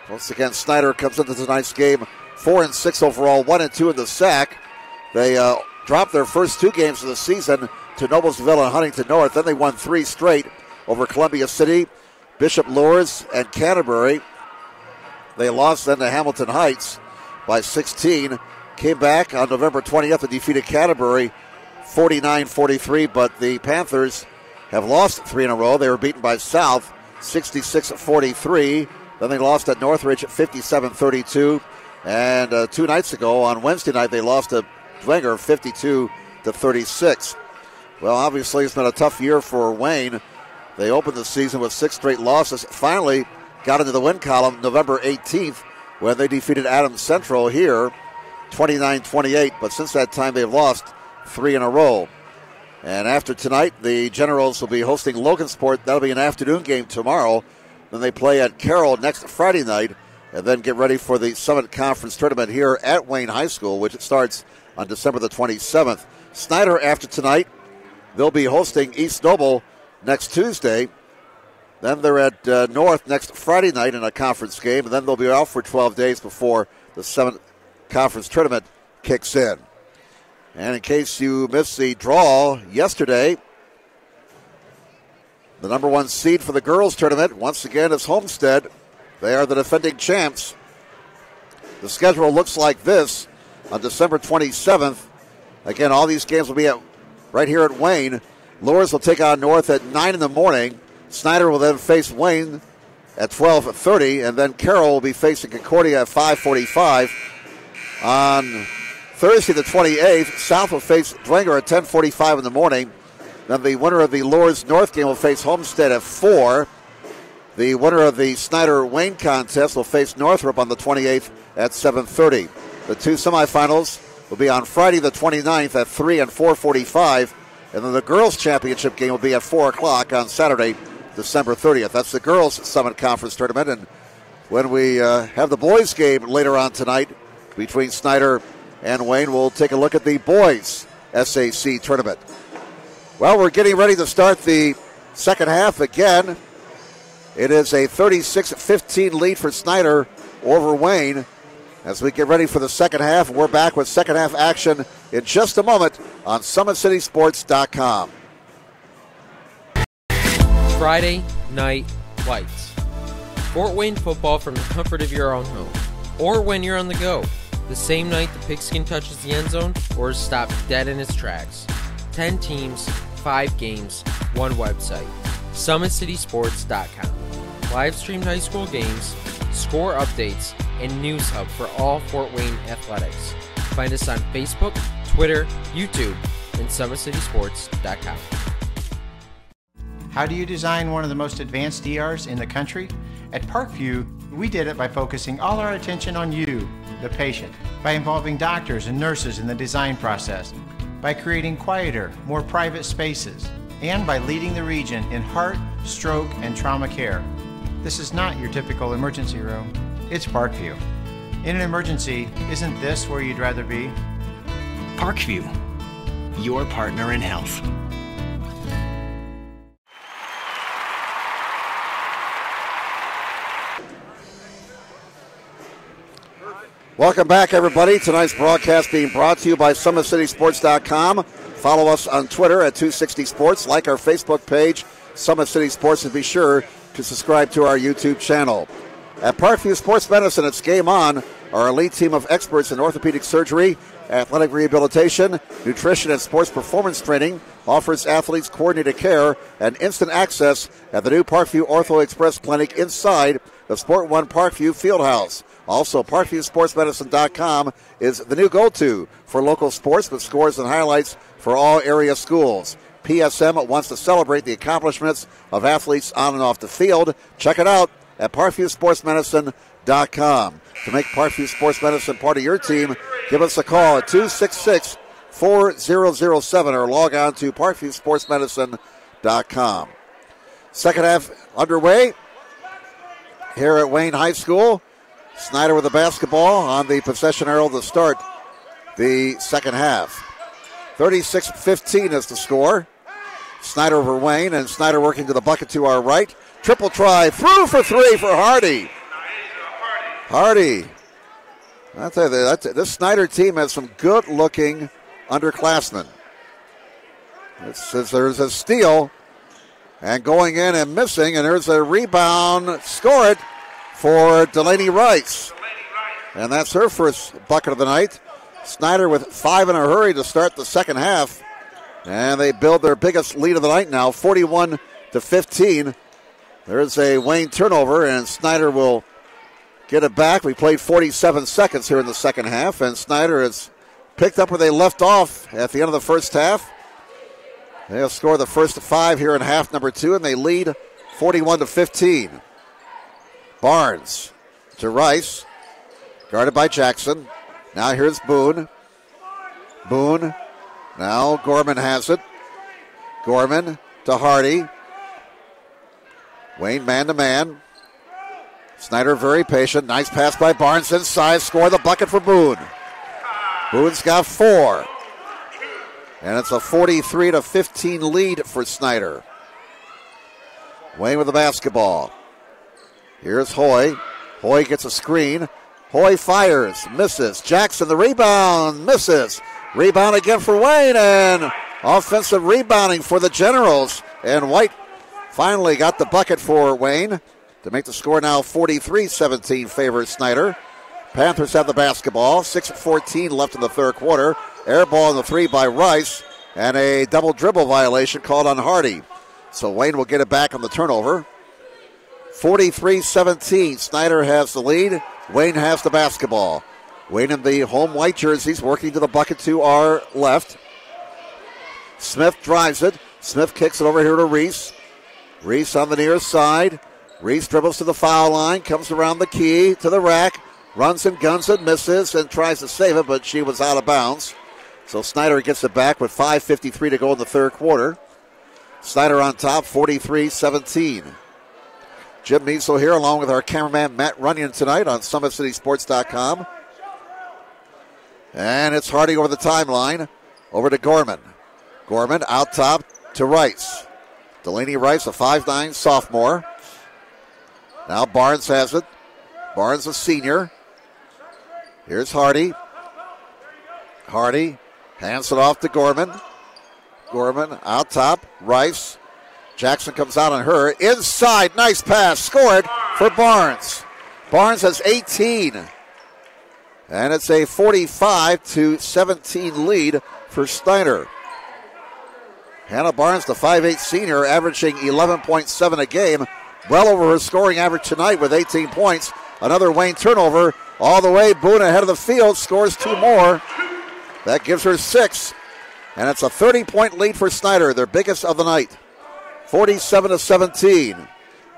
Once again, Snider comes into tonight's game 4-6 overall, 1-2 in the SAC. They dropped their first 2 games of the season to Noblesville and Huntington North. Then they won 3 straight over Columbia City, Bishop Lourdes, and Canterbury. They lost then to Hamilton Heights by 16. Came back on November 20th and defeated Canterbury 49-43, but the Panthers have lost 3 in a row. They were beaten by South 66-43. Then they lost at Northridge at 57-32. And 2 nights ago on Wednesday night, they lost to Dwenger 52-36. Well, obviously, it's been a tough year for Wayne. They opened the season with 6 straight losses. Finally got into the win column November 18th when they defeated Adams Central here 29-28. But since that time, they've lost 3 in a row. And after tonight, the Generals will be hosting Logansport. That'll be an afternoon game tomorrow. Then they play at Carroll next Friday night and then get ready for the Summit Conference Tournament here at Wayne High School, which starts on December the 27th. Snider, after tonight, they'll be hosting East Noble next Tuesday. Then they're at North next Friday night in a conference game, and then they'll be off for 12 days before the Summit Conference Tournament kicks in. And in case you missed the draw yesterday, the number 1 seed for the girls tournament, once again, is Homestead. They are the defending champs. The schedule looks like this on December 27th. Again, all these games will be right here at Wayne. Lourdes will take on North at 9 in the morning. Snider will then face Wayne at 12:30, and then Carroll will be facing Concordia at 5:45. On Thursday the 28th, South will face Dwenger at 10:45 in the morning. Then the winner of the Lourdes North game will face Homestead at 4. The winner of the Snider-Wayne contest will face Northrop on the 28th at 7:30. The 2 semifinals will be on Friday the 29th at 3 and 4:45. And then the girls' championship game will be at 4 o'clock on Saturday, December 30th. That's the girls' Summit Conference Tournament. And when we have the boys' game later on tonight between Snider and Wayne, we'll take a look at the boys' SAC tournament. Well, we're getting ready to start the second half again. It is a 36-15 lead for Snider over Wayne. As we get ready for the second half, we're back with second half action in just a moment on SummitCitySports.com. Friday Night Lights. Fort Wayne football from the comfort of your own home. Or when you're on the go. The same night the pigskin touches the end zone or is stopped dead in its tracks. 10 teams, 5 games, 1 website. SummitCitySports.com. Live streamed high school games, score updates, and news hub for all Fort Wayne athletics. Find us on Facebook, Twitter, YouTube, and SummitCitySports.com. How do you design one of the most advanced DRs in the country? At Parkview, we did it by focusing all our attention on you, the patient, by involving doctors and nurses in the design process, by creating quieter, more private spaces, and by leading the region in heart, stroke, and trauma care. This is not your typical emergency room. It's Parkview. In an emergency, isn't this where you'd rather be? Parkview, your partner in health. Welcome back, everybody. Tonight's broadcast being brought to you by SummitCitySports.com. Follow us on Twitter at 260sports. Like our Facebook page, Summit City Sports, and be sure to subscribe to our YouTube channel. At Parkview Sports Medicine, it's game on. Our elite team of experts in orthopedic surgery, athletic rehabilitation, nutrition, and sports performance training offers athletes coordinated care and instant access at the new Parkview Ortho Express Clinic inside the Sport One Parkview Fieldhouse. Also, ParkviewSportsMedicine.com is the new go-to for local sports with scores and highlights for all area schools. PSM wants to celebrate the accomplishments of athletes on and off the field. Check it out at ParkviewSportsMedicine.com. To make Parkview Sports Medicine part of your team, give us a call at 266-4007 or log on to ParkviewSportsMedicine.com. SummitCitySports.com. Second half underway here at Wayne High School. Snider with the basketball on the possession arrow to start the second half. 36-15 is the score. Snider over Wayne, and Snider working to the bucket to our right. Triple try, through for three for Hardy. Hardy. I tell you, this Snider team has some good-looking underclassmen. There's a steal, and going in and missing, and there's a rebound. Score it for Delaney Rice. And that's her first bucket of the night. Snider with 5 in a hurry to start the second half. And they build their biggest lead of the night now, 41-15. There's a Wayne turnover, and Snider will get it back. We played 47 seconds here in the second half, and Snider has picked up where they left off at the end of the first half. They'll score the first 5 here in half number 2, and they lead 41-15. Barnes to Rice, guarded by Jackson. Now here's Boone. Boone. Now Gorman has it. Gorman to Hardy. Wayne man-to-man. Snider very patient. Nice pass by Barnes inside. Score the bucket for Boone. Boone's got 4. And it's a 43-15 lead for Snider. Wayne with the basketball. Here's Hoy. Hoy gets a screen. Hoy fires. Misses. Jackson the rebound. Misses. Rebound again for Wayne, and offensive rebounding for the Generals. And White finally got the bucket for Wayne to make the score now 43-17 favors Snider. Panthers have the basketball. 6:14 left in the third quarter. Air ball in the 3 by Rice, and a double dribble violation called on Hardy. So Wayne will get it back on the turnover. 43-17. Snider has the lead. Wayne has the basketball. Wayne in the home white jerseys working to the bucket to our left. Smith drives it. Smith kicks it over here to Reese. Reese on the near side. Reese dribbles to the foul line, comes around the key to the rack, runs and guns it, misses, and tries to save it, but she was out of bounds. So Snider gets it back with 5:53 to go in the third quarter. Snider on top, 43-17. Jim Measle here along with our cameraman Matt Runyon tonight on SummitCitySports.com. And it's Hardy over the timeline, over to Gorman. Gorman out top to Rice. Delaney Rice, a 5'9 sophomore. Now Barnes has it. Barnes, a senior. Here's Hardy. Hardy hands it off to Gorman. Gorman out top. Rice. Jackson comes out on her. Inside, nice pass. Scored for Barnes. Barnes has 18. And it's a 45-17 lead for Snider. Hannah Barnes, the 5'8 senior, averaging 11.7 a game. Well over her scoring average tonight with 18 points. Another Wayne turnover. All the way, Boone ahead of the field, scores 2 more. That gives her 6. And it's a 30-point lead for Snider, their biggest of the night. 47-17.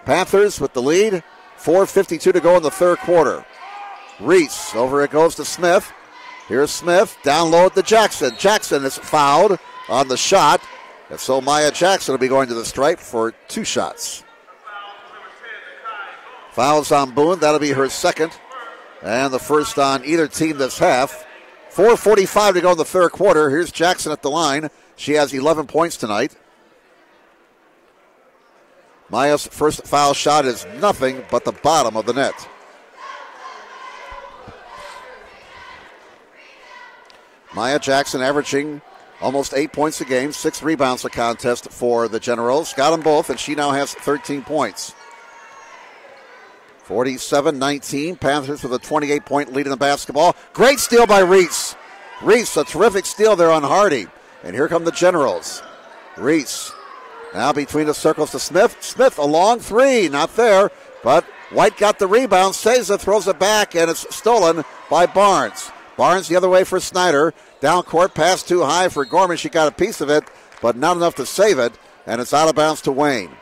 Panthers with the lead. 4:52 to go in the third quarter. Reese, over it goes to Smith. Here's Smith, down low to Jackson. Jackson is fouled on the shot. And so Maya Jackson will be going to the stripe for 2 shots. Fouls on Boone, that'll be her second. And the first on either team this half. 4:45 to go in the third quarter. Here's Jackson at the line. She has 11 points tonight. Maya's first foul shot is nothing but the bottom of the net. Maya Jackson averaging almost 8 points a game, 6 rebounds a contest for the Generals. Got them both, and she now has 13 points. 47-19. Panthers with a 28-point lead in the basketball. Great steal by Reese. Reese, a terrific steal there on Hardy. And here come the Generals. Reese now between the circles to Smith. Smith, a long 3, not there, but White got the rebound, saves it, throws it back, and it's stolen by Barnes. Barnes the other way for Snider. Down court, pass too high for Gorman. She got a piece of it, but not enough to save it, and it's out of bounds to Wayne.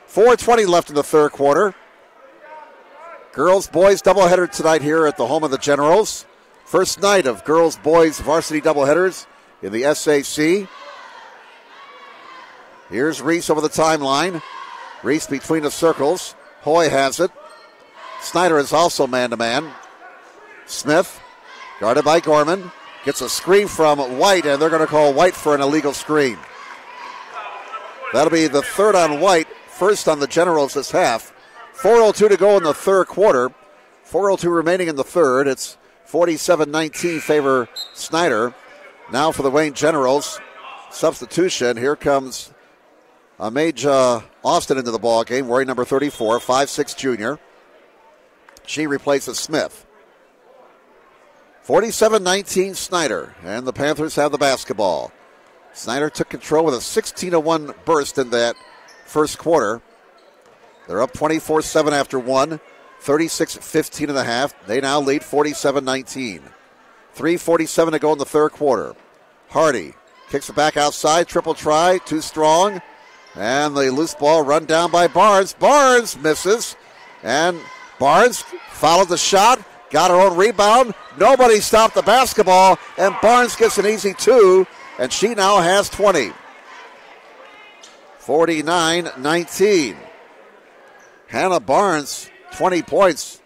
4:20 left in the third quarter. Girls-boys doubleheader tonight here at the home of the Generals. First night of girls-boys varsity doubleheaders in the SAC. Here's Reese over the timeline. Reese between the circles. Hoy has it. Snider is also man-to-man. Smith, guarded by Gorman, gets a screen from White, and they're going to call White for an illegal screen. That'll be the third on White, first on the Generals this half. 4:02 to go in the third quarter. 4:02 remaining in the third. It's 47-19 favor Snider. Now for the Wayne Generals. Substitution. Here comes Mage Austin into the ball game, wearing number 34, 5'6" junior. She replaces Smith. 47-19 Snider, and the Panthers have the basketball. Snider took control with a 16-1 burst in that first quarter. They're up 24-7 after one, 36-15 in the half. They now lead 47-19. 3:47 to go in the third quarter. Hardy kicks it back outside, triple try, too strong. And the loose ball run down by Barnes. Barnes misses. And Barnes followed the shot, got her own rebound. Nobody stopped the basketball, and Barnes gets an easy two, and she now has 20. 49-19. Hannah Barnes, 20 points.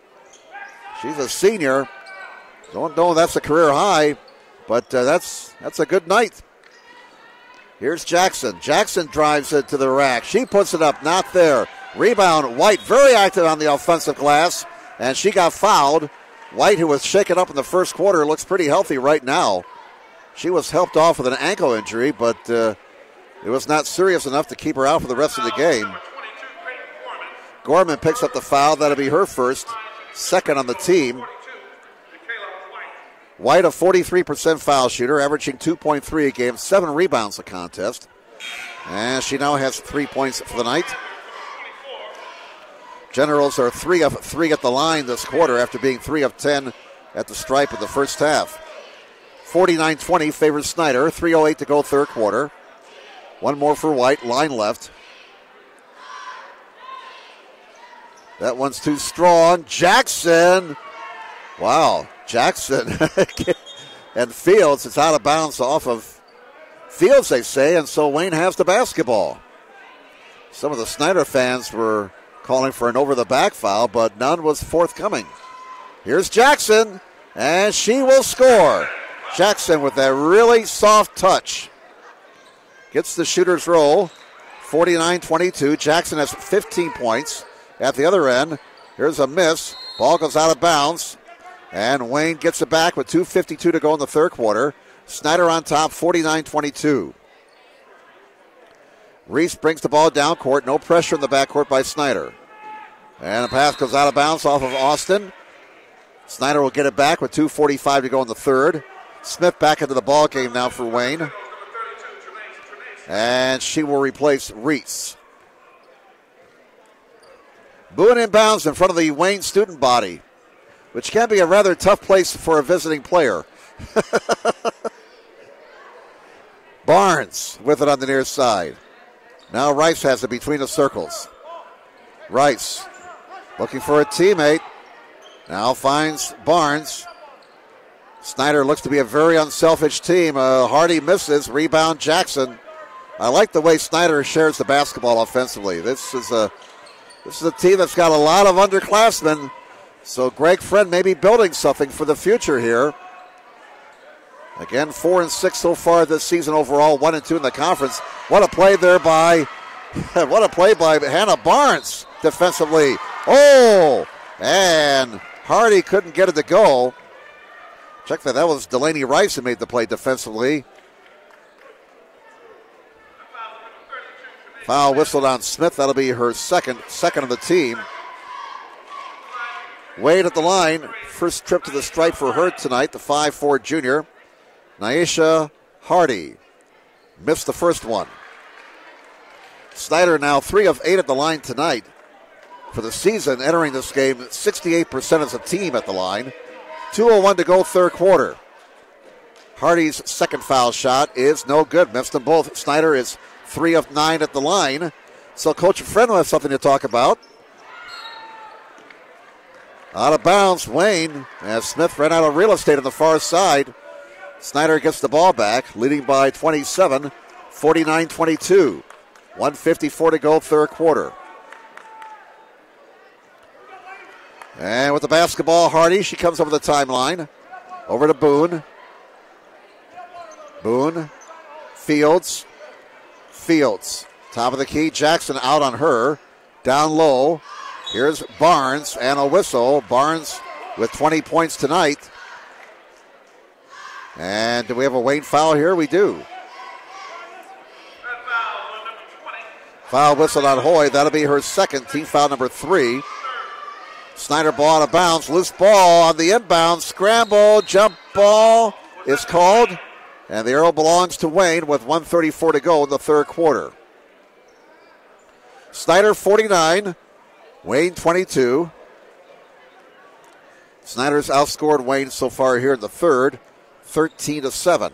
She's a senior. Don't know if that's a career high, but that's a good night. Here's Jackson. Jackson drives it to the rack. She puts it up, not there. Rebound, White, very active on the offensive glass, and she got fouled. White, who was shaken up in the first quarter, looks pretty healthy right now. She was helped off with an ankle injury, but it was not serious enough to keep her out for the rest of the game. Gorman picks up the foul. That'll be her first, second on the team. White, a 43% foul shooter, averaging 2.3 a game, 7 rebounds a contest. And she now has 3 points for the night. Generals are 3 of 3 at the line this quarter after being 3 of 10 at the stripe in the first half. 49-20 favors Snider. 3:08 to go third quarter. One more for White, line left. That one's too strong. Jackson. Wow, Jackson and Fields. It's out of bounds off of Fields, they say, and so Wayne has the basketball. Some of the Snider fans were calling for an over-the-back foul, but none was forthcoming. Here's Jackson, and she will score. Jackson with that really soft touch. Gets the shooter's roll. 49-22. Jackson has 15 points. At the other end, here's a miss. Ball goes out of bounds. And Wayne gets it back with 2:52 to go in the third quarter. Snider on top, 49-22. Reese brings the ball down court. No pressure in the backcourt by Snider. And the pass goes out of bounds off of Austin. Snider will get it back with 2:45 to go in the third. Smith back into the ball game now for Wayne. And she will replace Reese. Boone inbounds in front of the Wayne student body, which can be a rather tough place for a visiting player. Barnes with it on the near side. Now Rice has it between the circles. Rice looking for a teammate. Now finds Barnes. Snider looks to be a very unselfish team. Hardy misses. Rebound Jackson. I like the way Snider shares the basketball offensively. This is a team that's got a lot of underclassmen. So Greg Friend may be building something for the future here. Again, 4-6 so far this season overall, 1-2 in the conference. What a play there by Hannah Barnes defensively. Oh, and Hardy couldn't get it to go. Check that. That was Delaney Rice who made the play defensively. Foul whistled on Smith. That'll be her second of the team. Wade at the line. First trip to the stripe for her tonight, the 5'4 junior. Nyesha Hardy missed the first one. Snider now 3 of 8 at the line tonight. For the season, entering this game, 68% as a team at the line. 2:01 to go third quarter. Hardy's second foul shot is no good. Missed them both. Snider is 3 of 9 at the line. So Coach Friend will have something to talk about. Out of bounds, Wayne, as Smith ran out of real estate on the far side. Snider gets the ball back, leading by 27, 49-22. 1:54 to go, third quarter. And with the basketball, Hardy, she comes over the timeline. Over to Boone. Boone. Fields. Top of the key. Jackson out on her. Down low. Here's Barnes and a whistle. Barnes with 20 points tonight. And do we have a Wayne foul here? We do. Foul whistle on Hoy. That'll be her second. Team foul number 3. Snider ball out of bounds. Loose ball on the inbound. Scramble. Jump ball is called. And the arrow belongs to Wayne with 1:34 to go in the third quarter. Snider 49. Wayne 22. Snider's outscored Wayne so far here in the third. 13-7.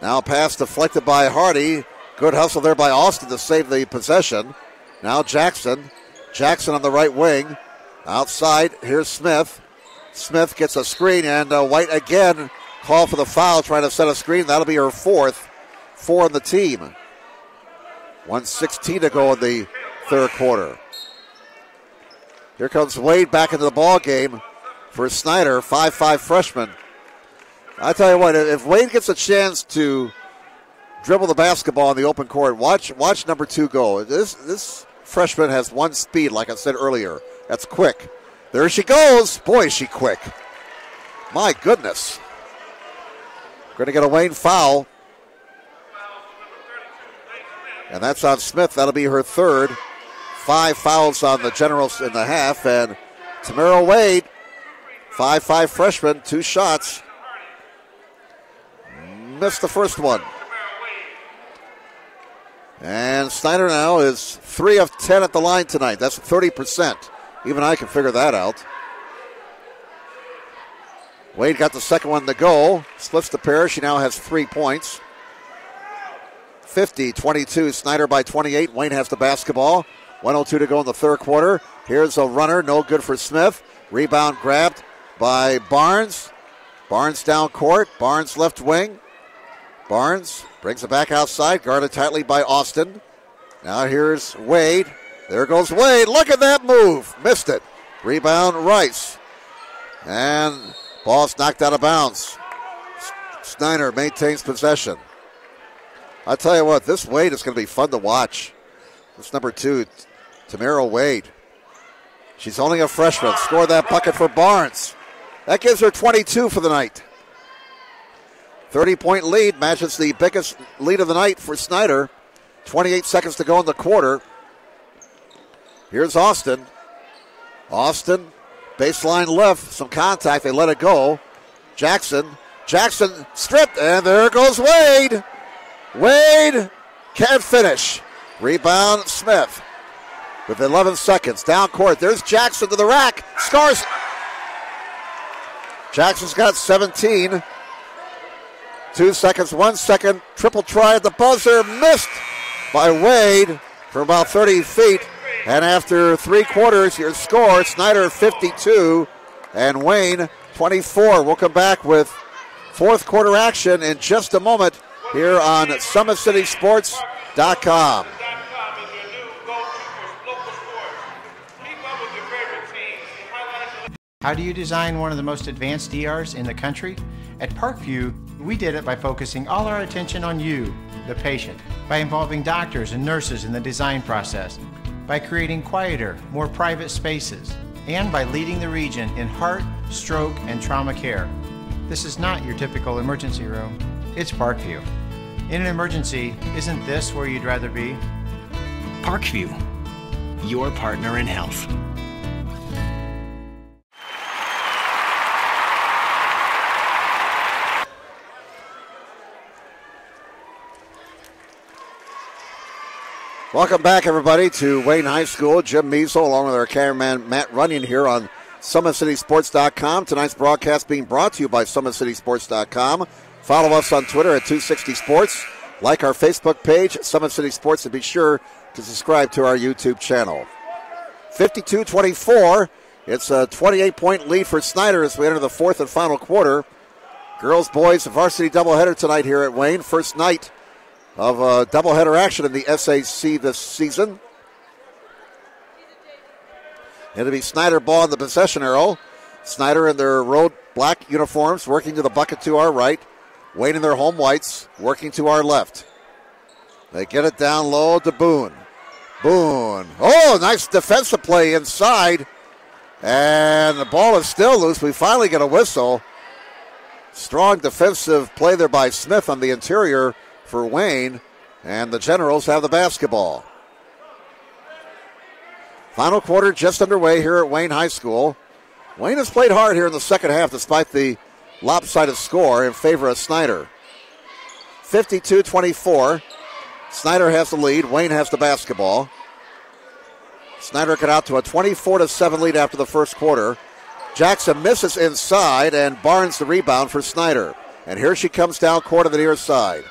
Now pass deflected by Hardy. Good hustle there by Austin to save the possession. Now Jackson. Jackson on the right wing. Outside, here's Smith. Smith gets a screen, and White again call for the foul, trying to set a screen. That'll be her fourth. 4 on the team. 1:16 to go in the third quarter. Here comes Wade back into the ball game for Snider, 5'5" freshman. I tell you what, if Wade gets a chance to dribble the basketball in the open court, watch number 2 go. This freshman has one speed, like I said earlier. That's quick. There she goes. Boy, is she quick. My goodness. Going to get a Wayne foul. And that's on Smith. That'll be her third. 5 fouls on the Generals in the half. And Tamara Wade, 5'5" freshman, 2 shots. Missed the first one. And Snider now is 3 of 10 at the line tonight. That's 30%. Even I can figure that out. Wade got the second one to go. Splits the pair. She now has 3 points. 50-22. Snider by 28. Wayne has the basketball. 1:02 to go in the third quarter. Here's a runner. No good for Smith. Rebound grabbed by Barnes. Barnes down court. Barnes left wing. Barnes brings it back outside, guarded tightly by Austin. Now here's Wade. There goes Wade. Look at that move. Missed it. Rebound Rice. And ball's knocked out of bounds. Snider maintains possession. I'll tell you what, this Wade is going to be fun to watch. This number 2, Tamara Wade. She's only a freshman. Score that bucket for Barnes. That gives her 22 for the night. 30-point lead matches the biggest lead of the night for Snider. 28 seconds to go in the quarter. Here's Austin. Austin, baseline left, some contact, they let it go. Jackson stripped, and there goes Wade. Wade can't finish. Rebound Smith with 11 seconds. Down court, there's Jackson to the rack. Scores. Jackson's got 17. 2 seconds, 1 second. Triple try at the buzzer. Missed by Wade from about 30 feet. And after 3 quarters, your score, Snider 52 and Wayne 24. We'll come back with fourth quarter action in just a moment here on SummitCitySports.com. How do you design one of the most advanced ERs in the country? At Parkview, we did it by focusing all our attention on you, the patient, by involving doctors and nurses in the design process, by creating quieter, more private spaces, and by leading the region in heart, stroke, and trauma care. This is not your typical emergency room. It's Parkview. In an emergency, isn't this where you'd rather be? Parkview, your partner in health. Welcome back, everybody, to Wayne High School. Jim Measle, along with our cameraman Matt Runyon here on SummitCitySports.com. Tonight's broadcast being brought to you by SummitCitySports.com. Follow us on Twitter at 260sports. Like our Facebook page, Summit City Sports, and be sure to subscribe to our YouTube channel. 52-24. It's a 28-point lead for Snider as we enter the fourth and final quarter. Girls, boys, a varsity doubleheader tonight here at Wayne. First night of doubleheader action in the SAC this season. It'll be Snider ball in the possession arrow. Snider in their road black uniforms working to the bucket to our right. Wayne in their home whites working to our left. They get it down low to Boone. Boone. Oh, nice defensive play inside. And the ball is still loose. We finally get a whistle. Strong defensive play there by Smith on the interior for Wayne. And the Generals have the basketball. Final quarter just underway here at Wayne High School. Wayne has played hard here in the second half despite the lopsided score in favor of Snider. 52-24. Snider has the lead. Wayne has the basketball. Snider got out to a 24-7 lead after the first quarter. Jackson misses inside, and Barnes the rebound for Snider. And here she comes down court to the near side.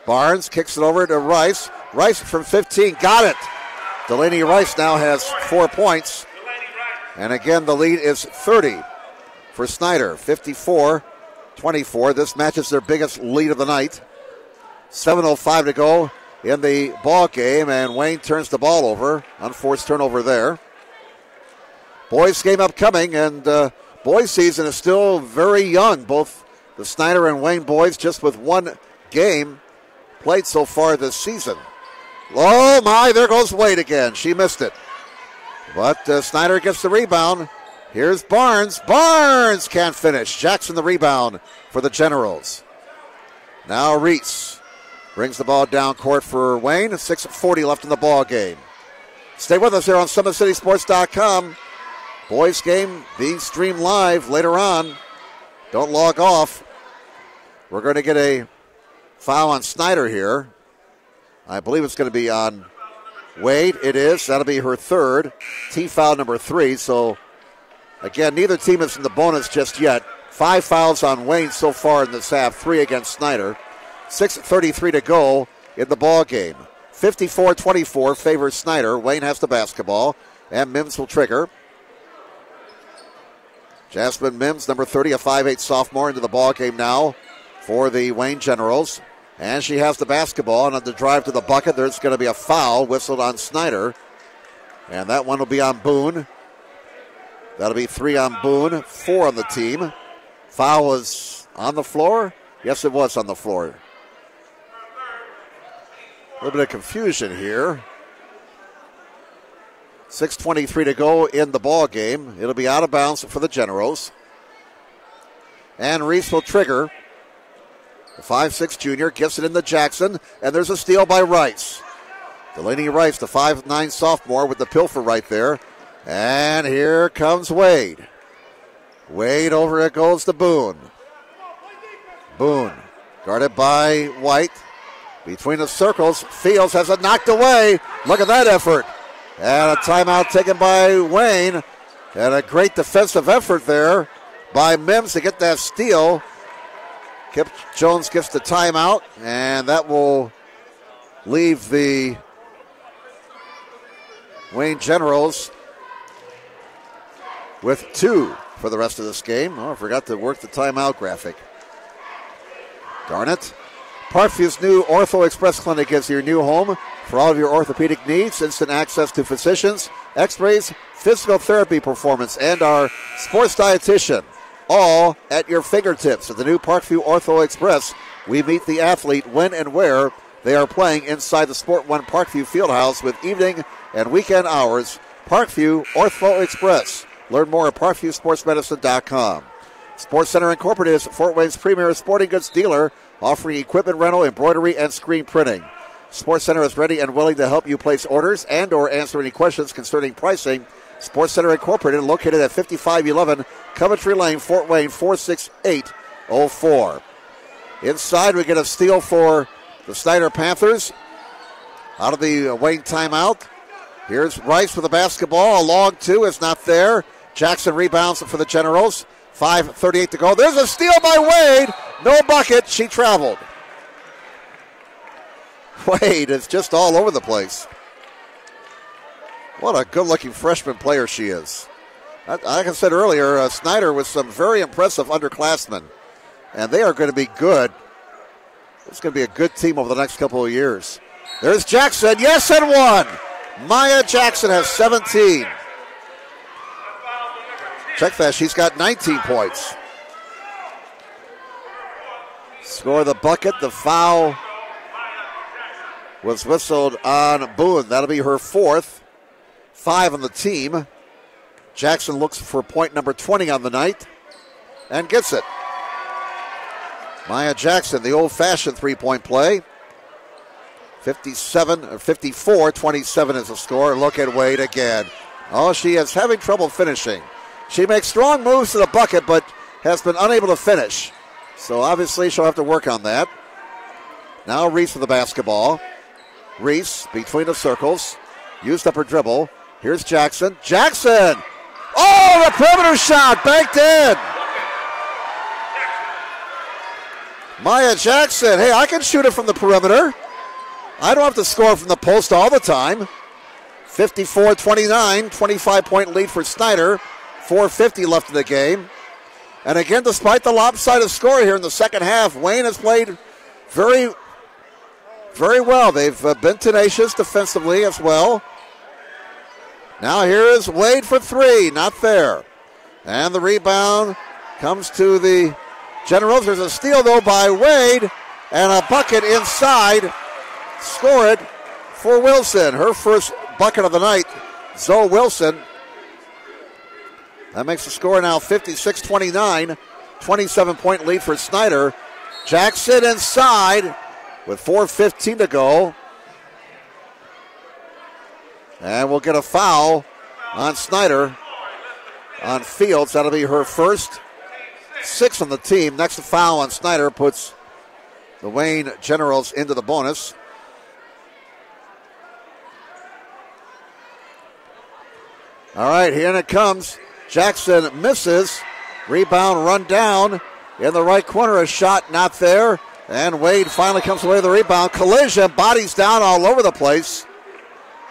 Barnes kicks it over to Rice. Rice from 15, got it. Delaney Rice now has 4 points. And again, the lead is 30 for Snider, 54-24. This matches their biggest lead of the night. 7:05 to go in the ball game, and Wayne turns the ball over. Unforced turnover there. Boys game upcoming, and boys season is still very young. Both the Snider and Wayne boys just with one game played so far this season. Oh my, there goes Wade again. She missed it. But Snider gets the rebound. Here's Barnes. Barnes can't finish. Jackson the rebound for the Generals. Now Reese brings the ball down court for Wayne. 6:40 left in the ball game. Stay with us here on SummitCitySports.com. Boys game being streamed live later on. Don't log off. We're going to get a foul on Snider here. I believe it's going to be on Wade. It is. That'll be her third. Team foul number 3. So, again, neither team is in the bonus just yet. 5 fouls on Wayne so far in this half. 3 against Snider. 6:33 to go in the ball game. 54-24 favors Snider. Wayne has the basketball, and Mims will trigger. Jasmine Mims, number 30, a 5'8 sophomore, into the ball game now for the Wayne Generals. And she has the basketball, and on the drive to the bucket, there's going to be a foul whistled on Snider. And that one will be on Boone. That'll be 3 on Boone, 4 on the team. Foul was on the floor? Yes, it was on the floor. A little bit of confusion here. 6:23 to go in the ball game. It'll be out of bounds for the Generals. And Reese will trigger. The 5'6 junior gets it into Jackson, and there's a steal by Rice. Delaney Rice, the 5'9 sophomore, with the pilfer right there. And here comes Wade. Wade over it goes to Boone. Boone, guarded by White. Between the circles, Fields has it knocked away. Look at that effort. And a timeout taken by Wayne. And a great defensive effort there by Mims to get that steal. Kip Jones gets the timeout, and that will leave the Wayne Generals with 2 for the rest of this game. Oh, I forgot to work the timeout graphic. Darn it. Parkview's new Ortho Express Clinic is your new home for all of your orthopedic needs. Instant access to physicians, x-rays, physical therapy performance, and our sports dietitian. All at your fingertips. At the new Parkview Ortho Express, we meet the athlete when and where they are playing inside the Sport One Parkview Fieldhouse with evening and weekend hours. Parkview Ortho Express. Learn more at ParkviewSportsMedicine.com. Sports Center Incorporated is Fort Wayne's premier sporting goods dealer, offering equipment rental, embroidery, and screen printing. Sports Center is ready and willing to help you place orders and or answer any questions concerning pricing. Sports Center Incorporated, located at 5511 Coventry Lane, Fort Wayne, 46804. Inside, we get a steal for the Snider Panthers. Out of the Wayne timeout. Here's Rice with the basketball. A long 2 is not there. Jackson rebounds for the Generals. 5:38 to go. There's a steal by Wade. No bucket. She traveled. Wade is just all over the place. What a good-looking freshman player she is. Like I said earlier, Snider with some very impressive underclassmen. And they are going to be good It's going to be a good team over the next couple of years. There's Jackson. Yes, and one. Maya Jackson has 17. Check that. She's got 19 points. Score the bucket. The foul was whistled on Boone. That'll be her 4th. 5 on the team. Jackson looks for point number 20 on the night and gets it. Maya Jackson, the old-fashioned three-point play. 54-27 is the score. Look at Wade again. Oh, she is having trouble finishing. She makes strong moves to the bucket, but has been unable to finish. So obviously she'll have to work on that. Now Reese with the basketball. Reese between the circles. Used up her dribble. Here's Jackson. Jackson! Oh, the perimeter shot banked in. Maya Jackson. Hey, I can shoot it from the perimeter. I don't have to score from the post all the time. 54-29, 25-point lead for Snider. 4:50 left in the game. And again, despite the lopsided score here in the second half, Wayne has played very, very well. They've been tenacious defensively as well. Now here is Wade for three. Not there. And the rebound comes to the Generals. There's a steal, though, by Wade. And a bucket inside. Score it for Wilson. Her first bucket of the night. Zoe Wilson. That makes the score now 56-29. 27-point lead for Snider. Jackson inside with 4:15 to go. And we'll get a foul on Snider on Fields. That'll be her first. 6 on the team. Next foul on Snider puts the Wayne Generals into the bonus. All right, here it comes. Jackson misses. Rebound run down. In the right corner, a shot not there. And Wade finally comes away with the rebound. Collision, bodies down all over the place.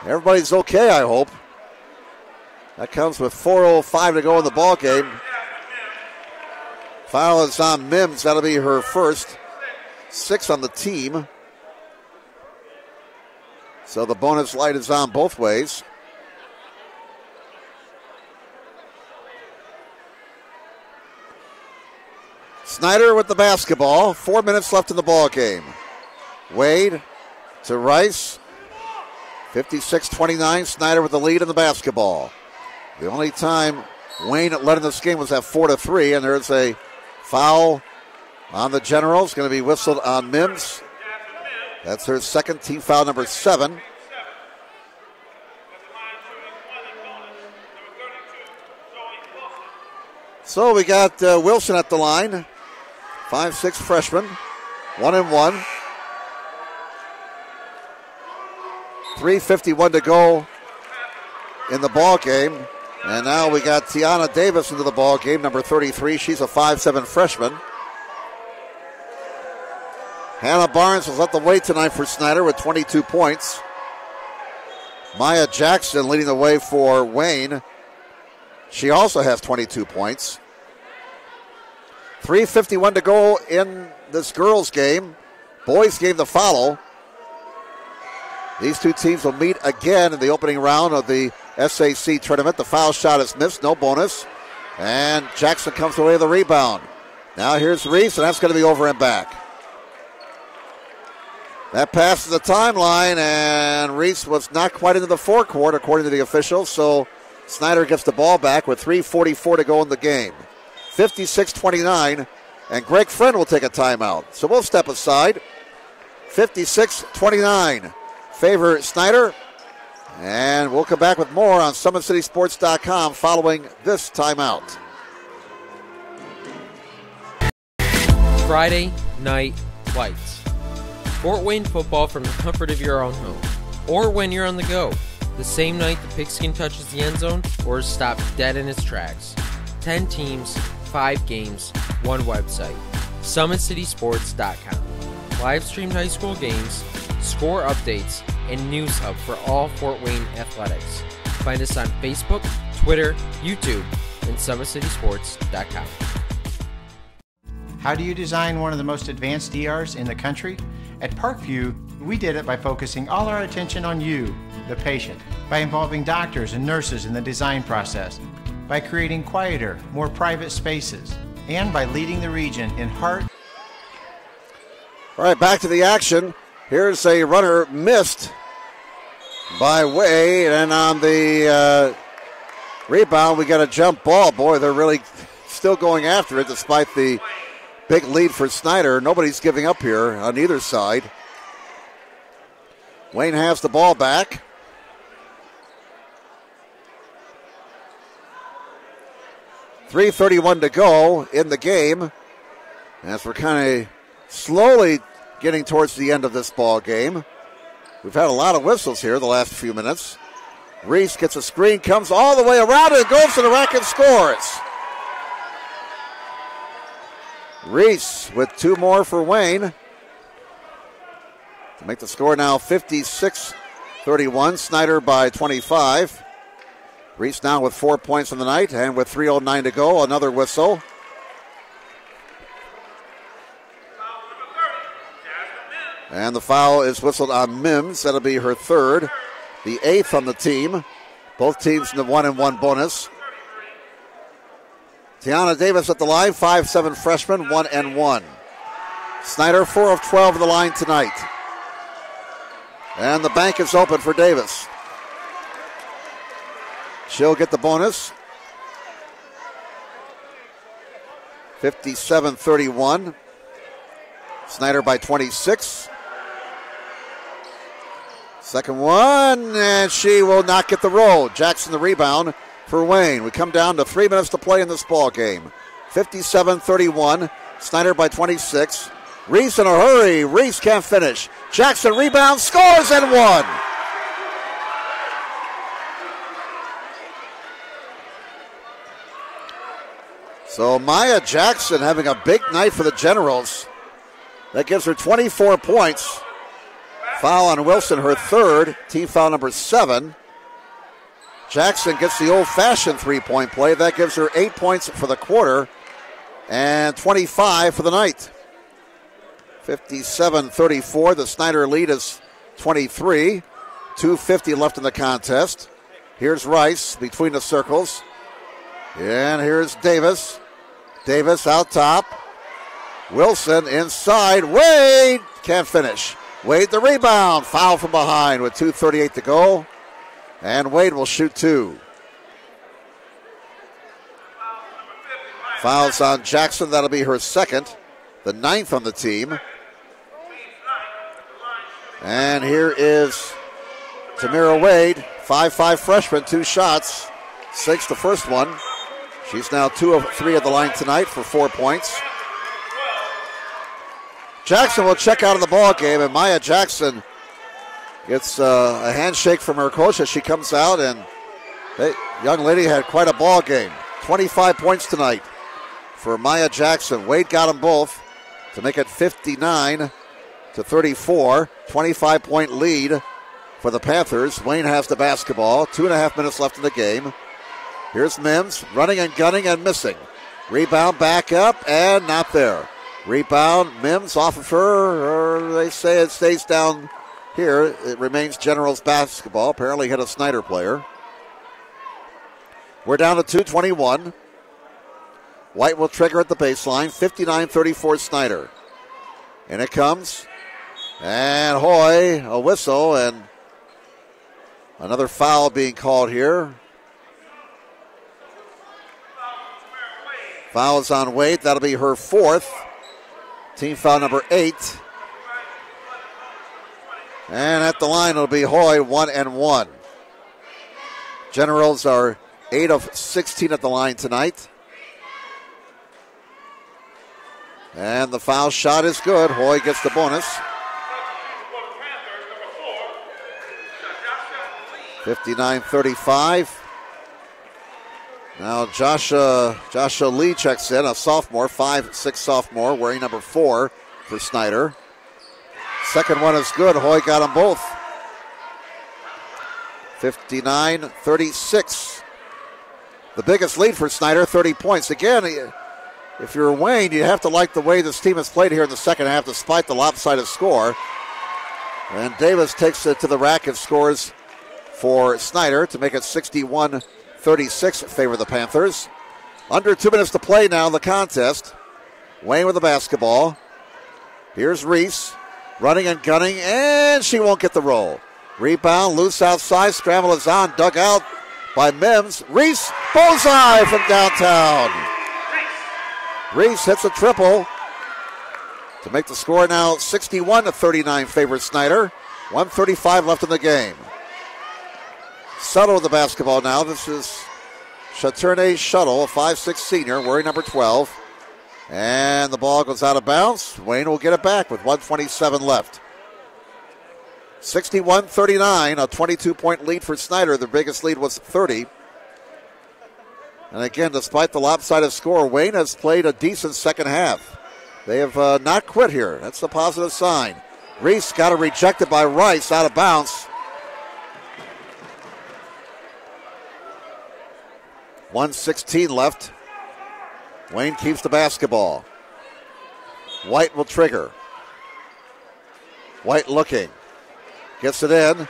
Everybody's okay, I hope. That comes with 4:05 to go in the ball game. Foul is on Mims. That'll be her first. 6 on the team. So the bonus light is on both ways. Snider with the basketball. 4 minutes left in the ball game. Wade to Rice. 56-29. Snider with the lead in the basketball. The only time Wayne led in this game was at 4-3, and there's a foul on the Generals. Going to be whistled on Mims. That's her second, team foul number 7. So we got Wilson at the line. 5'6" freshman. 1-1. 3:51 to go in the ball game. And now we got Tiana Davis into the ball game, number 33. She's a 5'7" freshman. Hannah Barnes has led the way tonight for Snider with 22 points. Maya Jackson leading the way for Wayne. She also has 22 points. 3:51 to go in this girls' game. Boys' game to follow. These two teams will meet again in the opening round of the SAC tournament. The foul shot is missed, no bonus. And Jackson comes away with the rebound. Now here's Reese, and that's going to be over and back. That passes the timeline, and Reese was not quite into the forecourt, according to the officials. So Snider gets the ball back with 3:44 to go in the game. 56-29, and Greg Friend will take a timeout. So we'll step aside. 56-29. Favor Snider. And we'll come back with more on SummitCitySports.com following this timeout. Friday Night Lights. Fort Wayne football from the comfort of your own home. Or when you're on the go. The same night the pigskin touches the end zone or is stopped dead in its tracks. 10 teams, 5 games, 1 website. SummitCitySports.com. Live streamed high school games, score updates, and news hub for all Fort Wayne athletics. Find us on Facebook, Twitter, YouTube, and SummitCitySports.com. How do you design one of the most advanced ERs in the country? At Parkview, we did it by focusing all our attention on you, the patient, by involving doctors and nurses in the design process, by creating quieter, more private spaces, and by leading the region in heart. All right, back to the action. Here's a runner missed by Wade, and on the rebound, we got a jump ball. Boy, they're really still going after it despite the big lead for Snider. Nobody's giving up here on either side. Wayne has the ball back. .3:31 to go in the game as we're kind of slowly getting towards the end of this ball game. We've had a lot of whistles here the last few minutes. Reese gets a screen, comes all the way around and goes to the rack and scores. Reese with 2 more for Wayne to make the score now 56-31. Snider by 25. Reese now with 4 points in the night, and with 3:09 to go, another whistle. And the foul is whistled on Mims. That'll be her third, the 8th on the team. Both teams in the 1-and-1 bonus. Tiana Davis at the line, 5'7" freshman, 1-and-1. Snider 4 of 12 at the line tonight. And the bank is open for Davis. She'll get the bonus. 57-31. Snider by 26. Second one, and she will not get the roll. Jackson the rebound for Wayne. We come down to 3 minutes to play in this ball game. 57-31. Snider by 26. Reese in a hurry. Reese can't finish. Jackson rebounds, scores, and one. So Maya Jackson having a big night for the Generals. That gives her 24 points. Foul on Wilson, her third. Team foul number 7. Jackson gets the old-fashioned three-point play. That gives her 8 points for the quarter and 25 for the night. 57-34. The Snider lead is 23. 2:50 left in the contest. Here's Rice between the circles. And here's Davis. Davis out top. Wilson inside. Wade can't finish. Wade the rebound. Foul from behind with 2:38 to go. And Wade will shoot 2. Fouls on Jackson. That'll be her second. The 9th on the team. And here is Tamira Wade. 5'5" freshman. 2 shots. 6 the first one. She's now 2 of 3 at the line tonight for 4 points. Jackson will check out of the ball game, and Maya Jackson gets a handshake from her coach as she comes out, and hey, young lady had quite a ball game. 25 points tonight for Maya Jackson. Wade got them both to make it 59-34. 25-point lead for the Panthers. Wayne has the basketball. 2.5 minutes left in the game. Here's Mims running and gunning and missing. Rebound back up and not there. Rebound, Mims off of her, or they say it stays down here. It remains Generals basketball. Apparently hit a Snider player. We're down to 2:21. White will trigger at the baseline. 59-34 Snider. And it comes. And Hoy, a whistle, and another foul being called here. Foul is on Wade. That'll be her 4th. Team foul number 8. And at the line, it'll be Hoy, 1-and-1. Generals are 8 of 16 at the line tonight. And the foul shot is good. Hoy gets the bonus. 59-35. Now Joshua Lee checks in, a sophomore, 5'6" sophomore, wearing number 4 for Snider. Second one is good. Hoy got them both. 59-36. The biggest lead for Snider, 30 points. Again, if you're Wayne, you have to like the way this team has played here in the second half despite the lopsided score. And Davis takes it to the rack and scores for Snider to make it 61-36 in favor of the Panthers. Under 2 minutes to play now in the contest. Wayne with the basketball. Here's Reese running and gunning, and she won't get the roll. Rebound, loose outside, scramble is on, dug out by Mims. Reese, bullseye from downtown. Reese hits a triple to make the score now 61-39 favors Snider. 1:35 left in the game. Shuttle with the basketball now. This is Chaterne Shuttle, a 5'6 senior, wearing number 12. And the ball goes out of bounds. Wayne will get it back with 1:27 left. 61-39, a 22-point lead for Snider. Their biggest lead was 30. And again, despite the lopsided score, Wayne has played a decent second half. They have not quit here. That's a positive sign. Reese got it rejected by Rice, out of bounds. 1:16 left. Wayne keeps the basketball. White will trigger. White looking. Gets it in.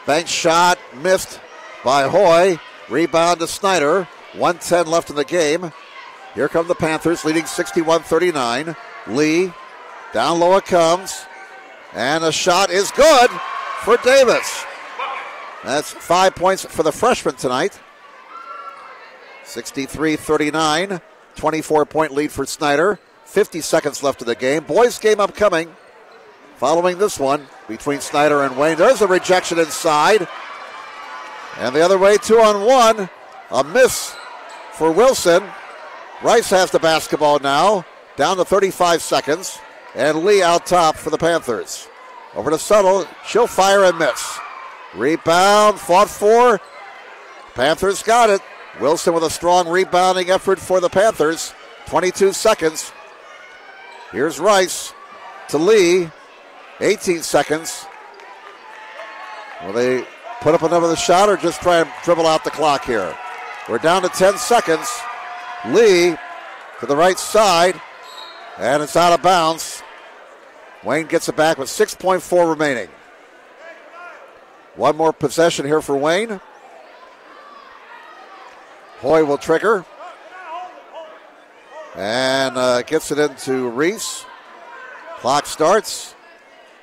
Bank shot missed by Hoy. Rebound to Snider. 1:10 left in the game. Here come the Panthers leading 61-39. Lee, down low it comes. And a shot is good for Davis. That's 5 points for the freshman tonight. 63-39. 24-point lead for Snider. 50 seconds left in the game. Boys game upcoming. Following this one between Snider and Wayne. There's a rejection inside. And the other way, 2-on-1. A miss for Wilson. Rice has the basketball now. Down to 35 seconds. And Lee out top for the Panthers. Over to Suttle. She'll fire and miss. Rebound. Fought for. Panthers got it. Wilson with a strong rebounding effort for the Panthers. 22 seconds. Here's Rice to Lee. 18 seconds. Will they put up another shot or just try and dribble out the clock here? We're down to 10 seconds. Lee to the right side. And it's out of bounds. Wayne gets it back with 6.4 remaining. One more possession here for Wayne. Hoy will trigger. And gets it into Reese. Clock starts.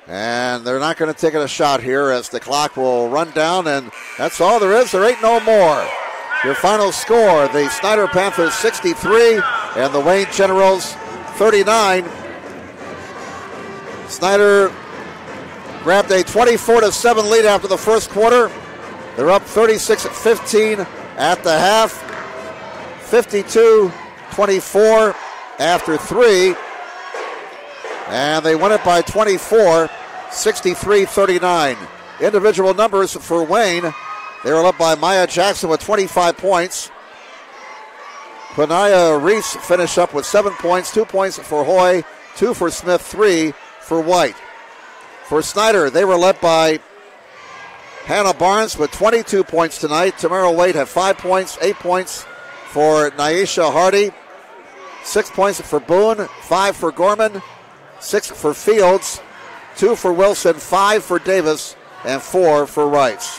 And they're not going to take it a shot here as the clock will run down. And that's all there is. There ain't no more. Your final score, the Snider Panthers 63 and the Wayne Generals 39. Snider grabbed a 24-7 lead after the first quarter. They're up 36-15 at the half. 52-24 after 3. And they won it by 24, 63-39. Individual numbers for Wayne. They were led by Maya Jackson with 25 points. Quinaya Reese finished up with 7 points, 2 points for Hoy, 2 for Smith, 3 for White. For Snider, they were led by Hannah Barnes with 22 points tonight. Tamara Wade had 5 points, 8 points for Nyesha Hardy, 6 points for Boone, 5 for Gorman, 6 for Fields, 2 for Wilson, 5 for Davis, and 4 for Rice.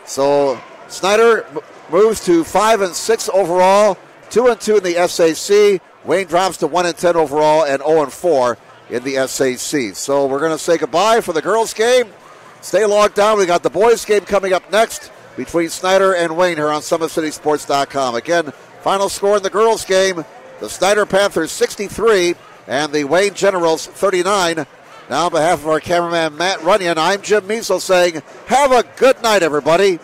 So Snider moves to 5-6 overall, 2-2 in the SAC. Wayne drops to 1-10 overall and 0-4 in the SAC. So we're going to say goodbye for the girls' game. Stay logged on. We got the boys' game coming up next between Snider and Wayne here on SummitCitySports.com. Again, final score in the girls' game: the Snider Panthers 63 and the Wayne Generals 39. Now, on behalf of our cameraman Matt Runyon, I'm Jim Measle saying, have a good night, everybody.